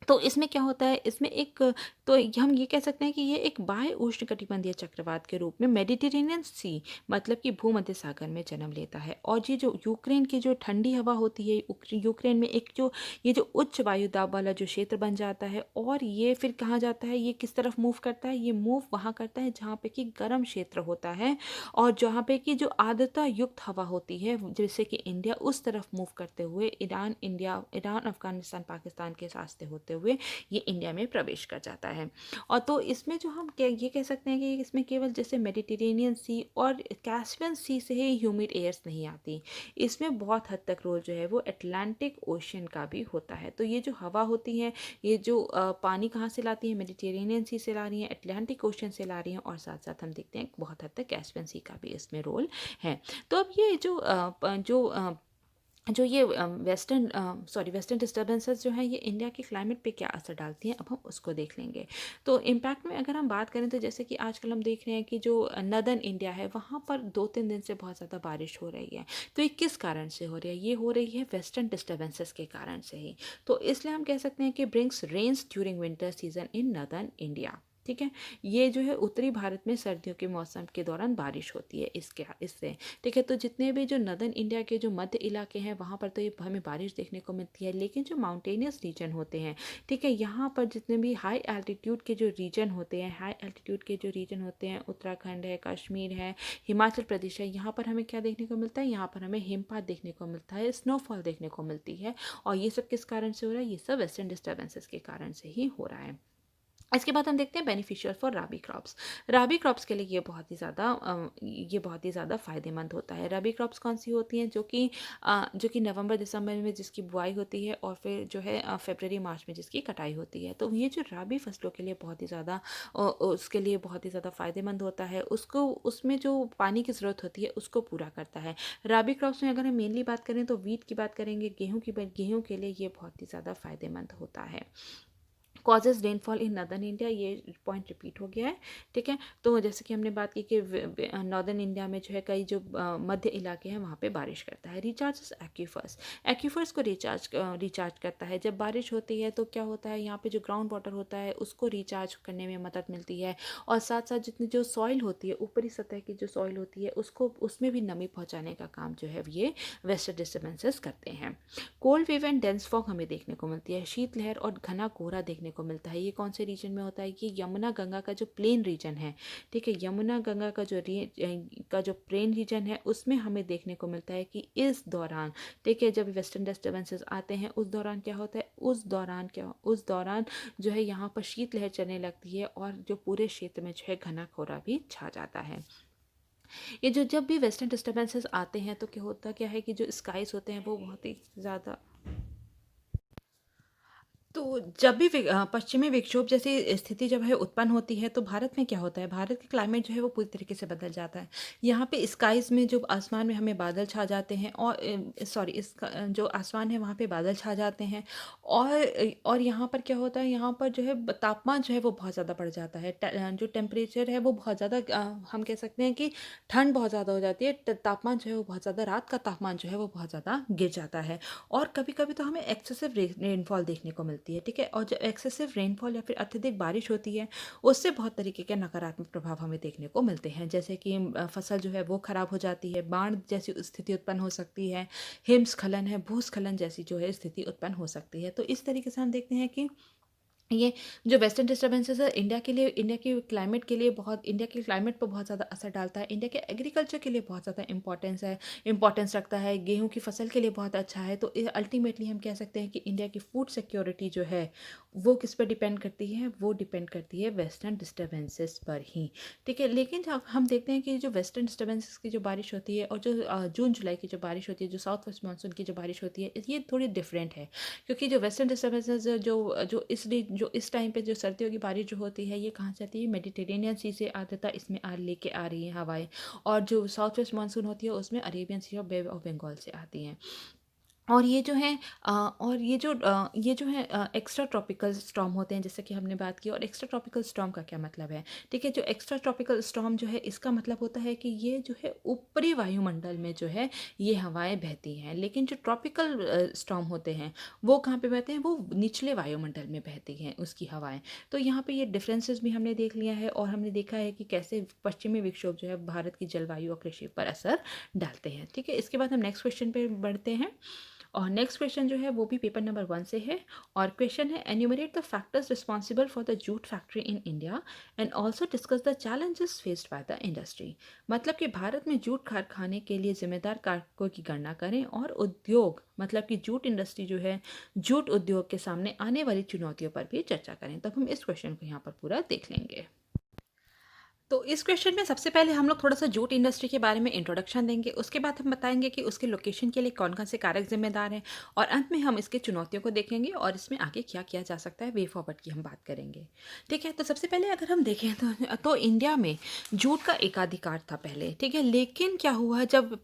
C: तो इसमें क्या होता है, इसमें एक तो हम ये कह सकते हैं कि ये एक बाह्य उष्णकटिबंधीय चक्रवात के रूप में मेडिटेरेनियन सी, मतलब कि भूमध्य सागर में जन्म लेता है। और ये जो यूक्रेन की जो ठंडी हवा होती है, यूक्रेन में एक जो ये जो उच्च वायु दाब वाला जो क्षेत्र बन जाता है, और ये फिर कहाँ जाता है, ये किस तरफ मूव करता है, ये मूव वहाँ करता है जहाँ पे कि गर्म क्षेत्र होता है, और जहाँ पे कि जो आर्द्रता युक्त हवा होती है, जैसे कि इंडिया, उस तरफ मूव करते हुए ईरान, अफगानिस्तान, पाकिस्तान के रास्ते होते हुए ये इंडिया में प्रवेश कर जाता है। और तो इसमें जो हम ये कह सकते हैं कि इसमें केवल जैसे मेडिटेरेनियन सी और कैस्पियन सी से ही ह्यूमिड एयर्स नहीं आती, इसमें बहुत हद तक रोल जो है वो अटलांटिक ओशियन का भी होता है। तो ये जो हवा होती है, ये जो पानी कहाँ से लाती है, मेडिटेरेनियन सी से ला रही है, अटलांटिक ओशियन से ला रही हैं, और साथ साथ हम देखते हैं बहुत हद तक कैस्पियन सी का भी इसमें रोल है। तो अब ये जो ये वेस्टर्न डिस्टर्बेंसेस जो हैं, ये इंडिया के क्लाइमेट पे क्या असर डालती हैं, अब हम उसको देख लेंगे। तो इम्पैक्ट में अगर हम बात करें, तो जैसे कि आजकल हम देख रहे हैं कि जो नदर्न इंडिया है, वहाँ पर 2-3 दिन से बहुत ज़्यादा बारिश हो रही है। तो ये किस कारण से हो रही है, ये हो रही है वेस्टर्न डिस्टर्बेंसेस के कारण से ही। तो इसलिए हम कह सकते हैं कि brings rains during winter season in northern India. ठीक है, ये जो है उत्तरी भारत में सर्दियों के मौसम के दौरान बारिश होती है इससे। ठीक है, तो जितने भी जो नदर्न इंडिया के जो मध्य इलाके हैं, वहाँ पर तो ये हमें बारिश देखने को मिलती है। लेकिन जो माउंटेनियस रीजन होते हैं, ठीक है, यहाँ पर जितने भी हाई एल्टीट्यूड के जो रीजन होते हैं, उत्तराखंड है, कश्मीर है, हिमाचल प्रदेश है, यहाँ पर हमें क्या देखने को मिलता है, यहाँ पर हमें हिमपात देखने को मिलता है, स्नोफॉल देखने को मिलती है। और ये सब किस कारण से हो रहा है, ये सब वेस्टर्न डिस्टर्बेंसेस के कारण से ही हो रहा है। इसके बाद हम देखते हैं beneficial for rabi crops. Rabi crops के लिए ये बहुत ही ज़्यादा फ़ायदेमंद होता है। राबी क्रॉप्स कौन सी होती हैं? जो कि नवंबर दिसंबर में जिसकी बुआई होती है और फिर जो है फरवरी मार्च में जिसकी कटाई होती है। तो ये जो राबी फसलों के लिए बहुत ही ज़्यादा उसके लिए बहुत ही ज़्यादा फ़ायदेमंद होता है। उसको उसमें जो पानी की ज़रूरत होती है उसको पूरा करता है। राबी क्रॉप्स में अगर हम मेनली बात करें तो वीट की बात करेंगे, गेहूँ के लिए ये बहुत ही ज़्यादा फ़ायदेमंद होता है। Causes rainfall in northern India, ये पॉइंट रिपीट हो गया है, ठीक है। तो जैसे कि हमने बात की कि नॉर्दर्न इंडिया में जो है कई जो मध्य इलाके हैं वहाँ पे बारिश करता है। रिचार्ज एक्यूफर्स, एक्यूफर्स को रिचार्ज करता है। जब बारिश होती है तो क्या होता है, यहाँ पे जो ग्राउंड वाटर होता है उसको रिचार्ज करने में मदद मिलती है, और साथ साथ जितनी जो सॉइल होती है, ऊपरी सतह की जो सॉइल होती है उसको उसमें भी नमी पहुँचाने का काम जो है ये वेस्टर्न डिस्टर्बेंसेस करते हैं। Cold wave and dense fog हमें देखने को मिलती है। शीतलहर और घना कोहरा देखने को मिलता है। ये कौन से रीजन में होता है? कि यमुना गंगा का जो प्लेन रीजन है, ठीक है, यमुना गंगा का जो प्लेन रीजन है उसमें हमें देखने को मिलता है कि इस दौरान, ठीक है, जब वेस्टर्न डिस्टर्बेंसेस आते हैं उस दौरान क्या होता है, उस दौरान जो है यहाँ पर शीतलहर चलने लगती है और जो पूरे क्षेत्र में जो है घना कोहरा भी छा जाता है। ये जो जब भी वेस्टर्न डिस्टर्बेंसेस आते हैं तो क्या है कि जो स्काइज होते हैं वो बहुत ही ज़्यादा, तो जब भी पश्चिमी विक्षोभ जैसी स्थिति जब है उत्पन्न होती है तो भारत में क्या होता है, भारत की क्लाइमेट जो है वो पूरी तरीके से बदल जाता है। यहाँ पे स्काइज़ में जो आसमान में हमें बादल छा जाते हैं, और जो आसमान है वहाँ पे बादल छा जाते हैं, और यहाँ पर क्या होता है, यहाँ पर जो है तापमान जो है वो बहुत ज़्यादा बढ़ जाता है। जो टेम्परेचर है वो बहुत ज़्यादा, हम कह सकते हैं कि ठंड बहुत ज़्यादा हो जाती है। तापमान जो है वो बहुत ज़्यादा, रात का तापमान जो है वो बहुत ज़्यादा गिर जाता है, और कभी कभी तो हमें एक्सेसिव रेनफॉल देखने को मिलती है, ठीक है। और जब एक्सेसिव रेनफॉल या फिर अत्यधिक बारिश होती है उससे बहुत तरीके के नकारात्मक प्रभाव हमें देखने को मिलते हैं, जैसे कि फसल जो है वो खराब हो जाती है, बाढ़ जैसी स्थिति उत्पन्न हो सकती है, हिमस्खलन है, भूस्खलन जैसी जो है स्थिति उत्पन्न हो सकती है। तो इस तरीके से हम देखते हैं कि ये जो वेस्टर्न डिस्टर्बेंसेस है इंडिया के क्लाइमेट पर बहुत ज़्यादा असर डालता है। इंडिया के एग्रीकल्चर के लिए बहुत ज़्यादा इंपॉर्टेंस रखता है, गेहूं की फसल के लिए बहुत अच्छा है। तो अल्टीमेटली हम कह सकते हैं कि इंडिया की फूड सिक्योरिटी जो है वो किस पर डिपेंड करती है, वो डिपेंड करती है वेस्टर्न डिस्टर्बेंसेस पर ही, ठीक है। लेकिन जब हम देखते हैं कि जो वेस्टर्न डिस्टर्बेंसेस की जो बारिश होती है और जो जून जुलाई की जो बारिश होती है, जो साउथ वेस्ट मानसून की जो बारिश होती है, ये थोड़ी डिफरेंट है, क्योंकि जो वेस्टर्न डिस्टर्बेंसेज जो इस टाइम पे जो सर्दियों की बारिश जो होती है ये कहाँ से आती है, मेडिटेरेनियन सी से आर्द्रता इसमें लेके आ रही है हवाएं, और जो साउथ वेस्ट मानसून होती है उसमें अरेबियन सी और बे ऑफ बंगाल से आती हैं। और ये जो है एक्स्ट्रा ट्रॉपिकल स्टॉर्म होते हैं, जैसे कि हमने बात की। और एक्स्ट्रा ट्रॉपिकल स्टॉर्म का क्या मतलब है, ठीक है। जो एक्स्ट्रा ट्रॉपिकल स्टॉर्म जो है इसका मतलब होता है कि ये जो है ऊपरी वायुमंडल में जो है ये हवाएं बहती हैं, लेकिन जो ट्रॉपिकल स्टॉर्म होते हैं वो कहाँ पे बहते हैं, वो निचले वायुमंडल में बहती हैं उसकी हवाएं। तो यहाँ पे ये डिफरेंसेस भी हमने देख लिया है, और हमने देखा है कि कैसे पश्चिमी विक्षोभ जो है भारत की जलवायु और कृषि पर असर डालते हैं, ठीक है। इसके बाद हम नेक्स्ट क्वेश्चन पे बढ़ते हैं, और नेक्स्ट क्वेश्चन जो है वो भी पेपर नंबर 1 से है, और क्वेश्चन है enumerate the factors responsible for the jute factory in India and also discuss the challenges faced by the industry. मतलब कि भारत में जूट कारखाने के लिए जिम्मेदार कारकों की गणना करें, और उद्योग मतलब कि जूट इंडस्ट्री जो है, जूट उद्योग के सामने आने वाली चुनौतियों पर भी चर्चा करें। तब हम इस क्वेश्चन को यहाँ पर पूरा देख लेंगे। तो इस क्वेश्चन में सबसे पहले हम लोग थोड़ा सा जूट इंडस्ट्री के बारे में इंट्रोडक्शन देंगे, उसके बाद हम बताएंगे कि उसके लोकेशन के लिए कौन कौन से कारक जिम्मेदार हैं, और अंत में हम इसकी चुनौतियों को देखेंगे और इसमें आगे क्या किया जा सकता है, वे फॉरवर्ड की हम बात करेंगे, ठीक है। तो सबसे पहले अगर हम देखें तो इंडिया में जूट का एकाधिकार था पहले, ठीक है। लेकिन क्या हुआ, जब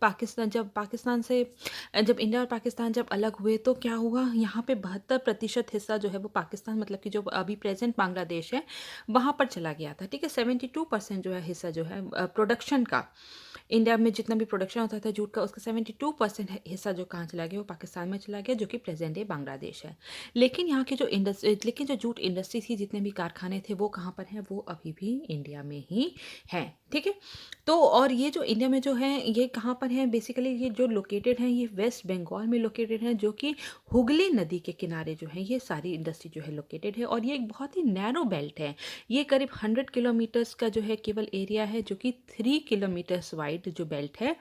C: इंडिया और पाकिस्तान जब अलग हुए तो क्या हुआ, यहाँ पे 72% हिस्सा जो है वो पाकिस्तान, मतलब कि जो अभी प्रेजेंट बांग्लादेश है वहाँ पर चला गया था, ठीक है। 72% जो है हिस्सा जो है प्रोडक्शन का, इंडिया में जितना भी प्रोडक्शन होता था जूट का, उसका 72% हिस्सा जो कहाँ चला गया, वो पाकिस्तान में चला गया, जो कि प्रेजेंट डे बांग्लादेश है। लेकिन यहाँ की जो जूट इंडस्ट्री थी, जितने भी कारखाने थे वो कहाँ पर हैं, वो अभी भी इंडिया में ही हैं, ठीक है। तो और ये जो इंडिया में जो है ये कहाँ पर है, बेसिकली ये जो लोकेटेड हैं ये वेस्ट बंगाल में लोकेटेड हैं, जो कि हुगली नदी के किनारे जो है ये सारी इंडस्ट्री जो है लोकेटेड है। और ये एक बहुत ही नैरो बेल्ट है, ये करीब 100 किलोमीटर्स का जो है केवल एरिया है, जो कि 3 किलोमीटर्स वाइड जो बेल्ट है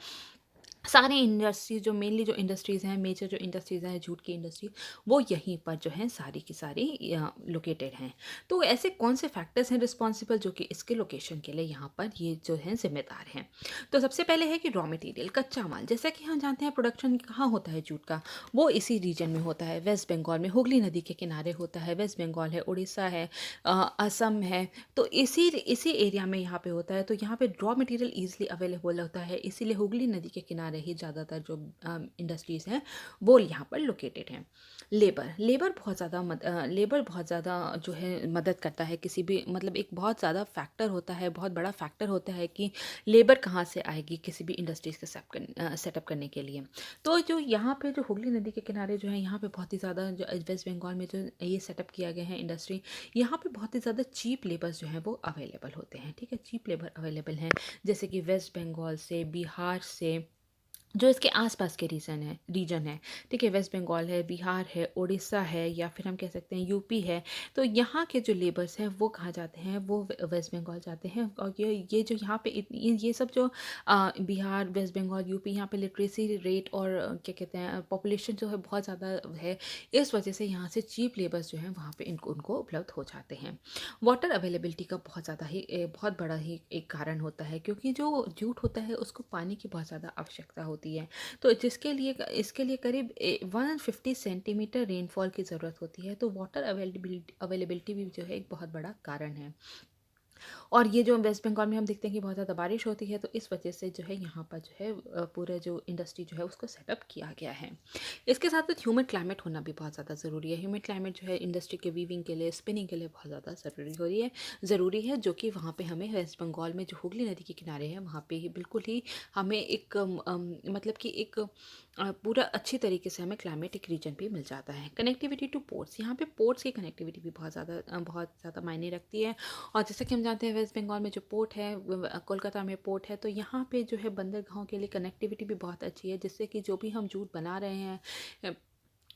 C: सारी इंडस्ट्रीज जो मेनली जो इंडस्ट्रीज़ हैं, मेजर जो इंडस्ट्रीज़ हैं जूट की इंडस्ट्री, वो यहीं पर जो हैं सारी की सारी लोकेटेड हैं। तो ऐसे कौन से फैक्टर्स हैं रिस्पॉन्सिबल जो कि इसके लोकेशन के लिए यहाँ पर ये जो हैं जिम्मेदार हैं। तो सबसे पहले है कि रॉ मटेरियल, कच्चा माल। जैसा कि हम जानते हैं प्रोडक्शन कहाँ होता है जूट का, वो इसी रीजन में होता है, वेस्ट बंगाल में हुगली नदी के किनारे होता है। वेस्ट बंगाल है, उड़ीसा है, असम है, तो इसी इसी एरिया में यहाँ पे होता है। तो यहाँ पे रॉ मटेरियल ईजिली अवेलेबल होता है, इसीलिए हुगली नदी के किनारे ही ज़्यादातर जो इंडस्ट्रीज़ हैं वो यहाँ पर लोकेटेड हैं। लेबर बहुत ज़्यादा जो है मदद करता है किसी भी, मतलब एक बहुत ज़्यादा फैक्टर होता है, बहुत बड़ा फैक्टर होता है कि लेबर कहाँ से आएगी किसी भी इंडस्ट्रीज़ के सेटअप करने के लिए। तो जो यहाँ पे जो हुगली नदी के किनारे जो है, यहाँ पे बहुत ही ज़्यादा जो वेस्ट बंगाल में जो ये सेटअप किया गया है इंडस्ट्री, यहाँ पे बहुत ही ज़्यादा चीप लेबर्स जो हैं वो अवेलेबल होते हैं। ठीक है, चीप लेबर अवेलेबल हैं, जैसे कि वेस्ट बंगाल से, बिहार से, जो इसके आसपास के रीजन है। ठीक है, वेस्ट बंगाल है, बिहार है, उड़ीसा है, या फिर हम कह सकते हैं यूपी है। तो यहाँ के जो लेबर्स हैं वो कहाँ जाते हैं, वो वेस्ट बंगाल जाते हैं। और ये जो यहाँ पे ये सब जो बिहार, वेस्ट बंगाल, यूपी, यहाँ पे लिटरेसी रेट और क्या कहते हैं पॉपुलेशन जो है बहुत ज़्यादा है। इस वजह से यहाँ से चीप लेबर्स जो हैं वहाँ पे उनको उपलब्ध हो जाते हैं। वाटर अवेलेबिलिटी का बहुत बड़ा ही एक कारण होता है, क्योंकि जो जूट होता है उसको पानी की बहुत ज़्यादा आवश्यकता होती है। तो इसके लिए करीब 150 सेंटीमीटर रेनफॉल की ज़रूरत होती है। तो वाटर अवेलेबिलिटी भी जो है एक बहुत बड़ा कारण है। और ये जो वेस्ट बंगाल में हम देखते हैं कि बहुत ज़्यादा बारिश होती है, तो इस वजह से जो है यहाँ पर जो है पूरा जो इंडस्ट्री जो है उसको सेटअप किया गया है। इसके साथ साथ ह्यूमिड क्लाइमेट होना भी बहुत ज़्यादा ज़रूरी है। ह्यूमिड क्लाइमेट जो है इंडस्ट्री के वीविंग के लिए, स्पिनिंग के लिए बहुत ज़्यादा ज़रूरी है, जो कि वहाँ पे हमें वेस्ट बंगाल में जो हुगली नदी के किनारे है वहाँ पे ही बिल्कुल ही हमें एक मतलब कि एक पूरा अच्छी तरीके से हमें क्लाइमेटिक रीजन भी मिल जाता है। कनेक्टिविटी टू पोर्ट्स, यहाँ पे पोर्ट्स की कनेक्टिविटी भी बहुत ज़्यादा मायने रखती है। और जैसे कि हम जानते हैं वेस्ट बंगाल में जो पोर्ट है, कोलकाता में पोर्ट है, तो यहाँ पे जो है बंदरगाहों के लिए कनेक्टिविटी भी बहुत अच्छी है, जिससे कि जो भी हम जूट बना रहे हैं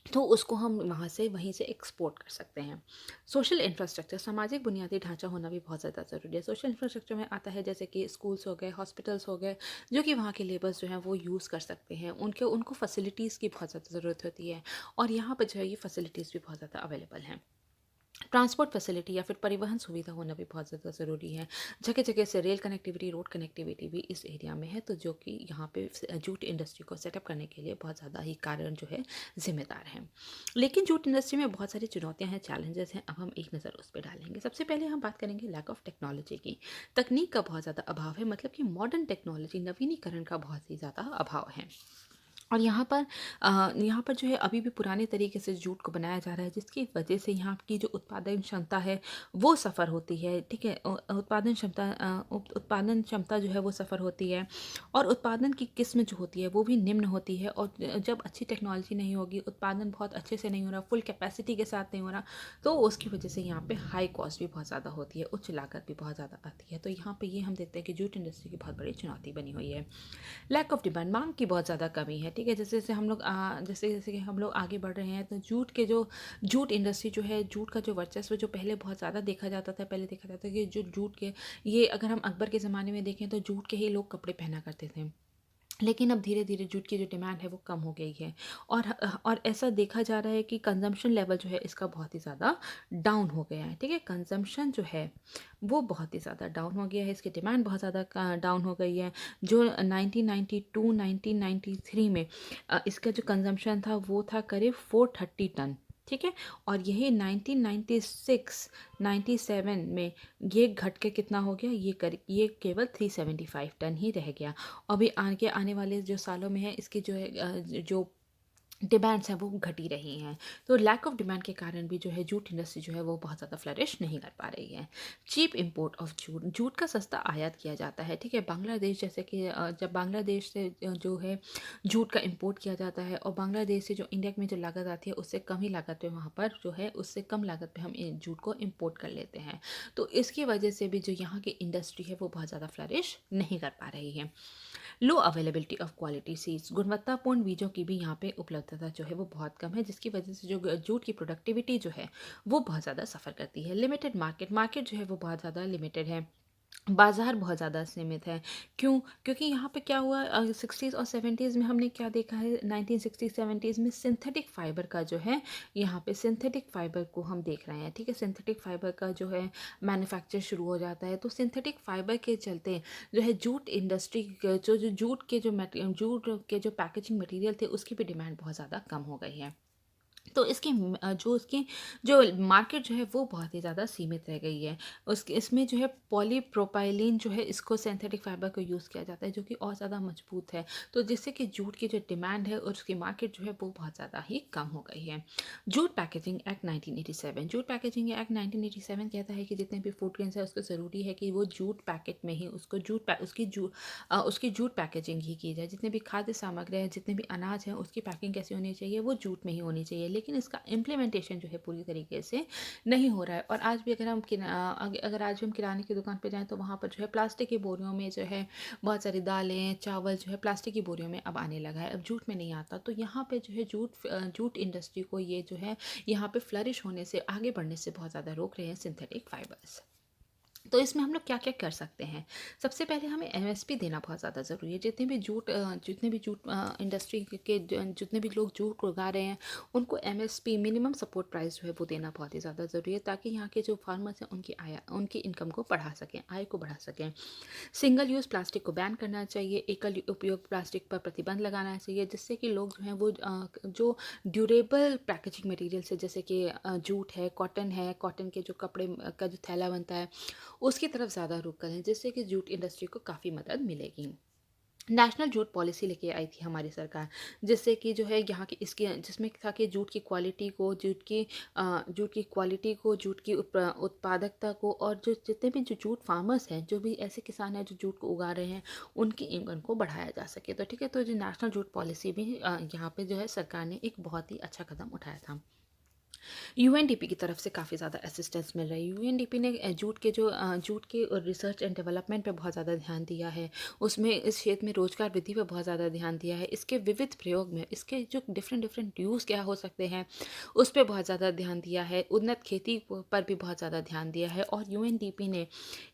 C: तो उसको हम वहीं से एक्सपोर्ट कर सकते हैं। सोशल इंफ्रास्ट्रक्चर, सामाजिक बुनियादी ढांचा होना भी बहुत ज़्यादा ज़रूरी है। सोशल इंफ्रास्ट्रक्चर में आता है जैसे कि स्कूल्स हो गए, हॉस्पिटल्स हो गए, जो कि वहाँ के लेबर्स जो हैं वो यूज़ कर सकते हैं। उनको फैसिलिटीज़ की बहुत ज़्यादा ज़रूरत होती है, और यहाँ पर जो है ये फैसिलिटीज़ भी बहुत ज़्यादा अवेलेबल हैं। ट्रांसपोर्ट फैसिलिटी या फिर परिवहन सुविधा होना भी बहुत ज़्यादा ज़रूरी है। जगह जगह से रेल कनेक्टिविटी, रोड कनेक्टिविटी भी इस एरिया में है, तो जो कि यहाँ पे जूट इंडस्ट्री को सेटअप करने के लिए बहुत ज़्यादा ही कारण जो है जिम्मेदार हैं। लेकिन जूट इंडस्ट्री में बहुत सारी चुनौतियाँ हैं, चैलेंजेस हैं। अब हम एक नज़र उस पर डालेंगे। सबसे पहले हम बात करेंगे लैक ऑफ टेक्नोलॉजी की। तकनीक का बहुत ज़्यादा अभाव है, मतलब कि मॉडर्न टेक्नोलॉजी, नवीनीकरण का बहुत ही ज़्यादा अभाव है। और यहाँ पर जो है अभी भी पुराने तरीके से जूट को बनाया जा रहा है, जिसकी वजह से यहाँ की जो उत्पादन क्षमता है वो सफ़र होती है। ठीक है, उत्पादन क्षमता जो है वो सफ़र होती है, और उत्पादन की किस्म जो होती है वो भी निम्न होती है। और जब अच्छी टेक्नोलॉजी नहीं होगी, उत्पादन बहुत अच्छे से नहीं हो रहा, फुल कैपेसिटी के साथ नहीं हो रहा, तो उसकी वजह से यहाँ पे हाई कॉस्ट भी बहुत ज़्यादा होती है, उच्च लागत भी बहुत ज़्यादा आती है। तो यहाँ पे ये हम देखते हैं कि जूट इंडस्ट्री की बहुत बड़ी चुनौती बनी हुई है। लैक ऑफ डिमांड, मांग की बहुत ज़्यादा कमी है। ठीक है, जैसे जैसे कि हम लोग आगे बढ़ रहे हैं, तो जूट इंडस्ट्री जो है, जूट का जो वर्चस्व जो पहले बहुत ज़्यादा देखा जाता था, पहले देखा जाता था कि जो जूट के, ये अगर हम अकबर के ज़माने में देखें तो जूट के ही लोग कपड़े पहना करते थे। लेकिन अब धीरे धीरे जूट की जो डिमांड है वो कम हो गई है, और ऐसा देखा जा रहा है कि कंजम्पशन लेवल जो है इसका बहुत ही ज़्यादा डाउन हो गया है। ठीक है, कंजम्पशन जो है वो बहुत ही ज़्यादा डाउन हो गया है, इसकी डिमांड बहुत ज़्यादा डाउन हो गई है। जो 1992 1993 में इसका जो कंजम्पशन था वो था करीब 430 टन। ठीक है, और यही 1996 97 में ये घट के कितना हो गया, ये केवल 375 टन ही रह गया। अभी आगे आने वाले जो सालों में है, इसकी जो है जो डिमांड्स हैं वो घटी रही हैं। तो लैक ऑफ डिमांड के कारण भी जो है जूट इंडस्ट्री जो है वो बहुत ज़्यादा फ्लरिश नहीं कर पा रही है। चीप इंपोर्ट ऑफ जूट का सस्ता आयात किया जाता है। ठीक है, बांग्लादेश, जैसे कि जब बांग्लादेश से जो है जूट का इंपोर्ट किया जाता है, और बांग्लादेश से जो इंडिया में जो लागत आती है उससे कम ही लागत पे वहाँ पर जो है, उससे कम लागत पे हम जूट को इंपोर्ट कर लेते हैं। तो इसकी वजह से भी जो यहाँ की इंडस्ट्री है वो बहुत ज़्यादा फ्लरिश नहीं कर पा रही है। लो अवेलेबिलिटी ऑफ क्वालिटी सीड्स, गुणवत्तापूर्ण बीजों की भी यहाँ पे उपलब्धता जो है वो बहुत कम है, जिसकी वजह से जो जूट की प्रोडक्टिविटी जो है वो बहुत ज़्यादा सफ़र करती है। लिमिटेड मार्केट जो है वो बहुत ज़्यादा लिमिटेड है। बाज़ार बहुत ज़्यादा सीमित है। क्यों? क्योंकि यहाँ पे क्या हुआ 60s और 70s में हमने क्या देखा है 1960-70s में सिंथेटिक फ़ाइबर का जो है यहाँ पे सिंथेटिक फ़ाइबर को हम देख रहे हैं, ठीक है? सिंथेटिक फ़ाइबर का जो है मैन्युफैक्चर शुरू हो जाता है, तो सिंथेटिक फ़ाइबर के चलते जो है जूट इंडस्ट्री क जो जूट के जो पैकेजिंग मटीरियल थे उसकी भी डिमांड बहुत ज़्यादा कम हो गई है। तो जो उसकी जो मार्केट जो है वो बहुत ही ज़्यादा सीमित रह गई है। उसके इसमें जो है पॉलीप्रोपाइलीन जो है इसको सिंथेटिक फाइबर को यूज़ किया जाता है जो कि और ज़्यादा मजबूत है। तो जिससे कि जूट की जो डिमांड है और उसकी मार्केट जो है वो बहुत ज़्यादा ही कम हो गई है। Jute packaging act 1987 jute packaging act 1987 कहता है कि जितने भी फूड ग्रेन्स है उसको ज़रूरी है कि वो जूट पैकेट में ही उसको उसकी जूट पैकेजिंग ही की जाए। जितने भी खाद्य सामग्री है, जितने भी अनाज हैं उसकी पैकिंग कैसी होनी चाहिए वो जूट में ही होनी चाहिए। लेकिन इसका इम्प्लीमेंटेशन जो है पूरी तरीके से नहीं हो रहा है। और आज भी अगर आज भी हम किराने की दुकान पे जाएँ तो वहाँ पर जो है प्लास्टिक की बोरियों में जो है बहुत सारी दालें, चावल जो है प्लास्टिक की बोरियों में अब आने लगा है, अब जूट में नहीं आता। तो यहाँ पे जो है जूट इंडस्ट्री को ये जो है यहाँ पे फ्लरिश होने से, आगे बढ़ने से बहुत ज़्यादा रोक रहे हैं सिंथेटिक फाइबर्स। तो इसमें हम लोग क्या-क्या कर सकते हैं? सबसे पहले हमें एमएसपी देना बहुत ज़्यादा ज़रूरी है। जितने भी जूट इंडस्ट्री के जितने भी लोग जूट उगा रहे हैं, उनको एमएसपी मिनिमम सपोर्ट प्राइस जो है वो देना बहुत ही ज़्यादा ज़रूरी है, ताकि यहाँ के जो फार्मर्स हैं उनकी इनकम को बढ़ा सकें, आय को बढ़ा सकें। सिंगल यूज़ प्लास्टिक को बैन करना चाहिए, एकल उपयोग प्लास्टिक पर प्रतिबंध लगाना चाहिए, जिससे कि लोग जो हैं वो जो ड्यूरेबल पैकेजिंग मटीरियल्स है जैसे कि जूट है, कॉटन के जो कपड़े का जो थैला बनता है उसकी तरफ ज़्यादा रुख करें, जिससे कि जूट इंडस्ट्री को काफ़ी मदद मिलेगी। नेशनल जूट पॉलिसी लेके आई थी हमारी सरकार, जिससे कि जो है यहाँ की इसकी जिसमें था कि जूट की क्वालिटी को, जूट की उत्पादकता को, और जो जितने भी जो जूट फार्मर्स हैं, जो भी ऐसे किसान हैं जो जूट को उगा रहे हैं, उनकी इनकम को बढ़ाया जा सके। तो ठीक है, तो जो नेशनल जूट पॉलिसी भी यहाँ पे जो है सरकार ने एक बहुत ही अच्छा कदम उठाया था। यूएनडीपी की तरफ से काफ़ी ज़्यादा असिस्टेंस मिल रही है। यूएनडीपी ने जूट के रिसर्च एंड डेवलपमेंट पे बहुत ज़्यादा ध्यान दिया है। उसमें इस क्षेत्र में रोजगार वृद्धि पे बहुत ज़्यादा ध्यान दिया है। इसके विविध प्रयोग में इसके जो डिफरेंट यूज़ क्या हो सकते हैं उस पे बहुत ज़्यादा ध्यान दिया है। उन्नत खेती पर भी बहुत ज़्यादा ध्यान दिया है। और यूएनडीपी ने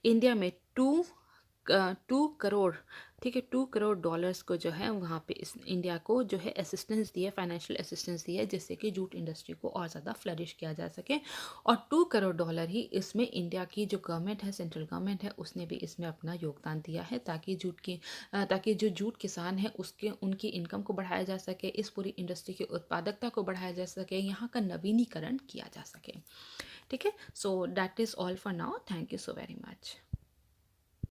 C: इंडिया में 2 करोड़, ठीक है, $2 करोड़ को जो है वहाँ पे इस इंडिया को जो है असिस्टेंस दी है, फाइनेंशियल असिस्टेंस दी है, जिससे कि जूट इंडस्ट्री को और ज़्यादा फ्लरिश किया जा सके। और $2 करोड़ ही इसमें इंडिया की जो गवर्नमेंट है, सेंट्रल गवर्नमेंट है, उसने भी इसमें अपना योगदान दिया है, ताकि जो जूट किसान है उनकी इनकम को बढ़ाया जा सके, इस पूरी इंडस्ट्री की उत्पादकता को बढ़ाया जा सके, यहाँ का नवीनीकरण किया जा सके। ठीक है, so that is all for now, thank you so very much.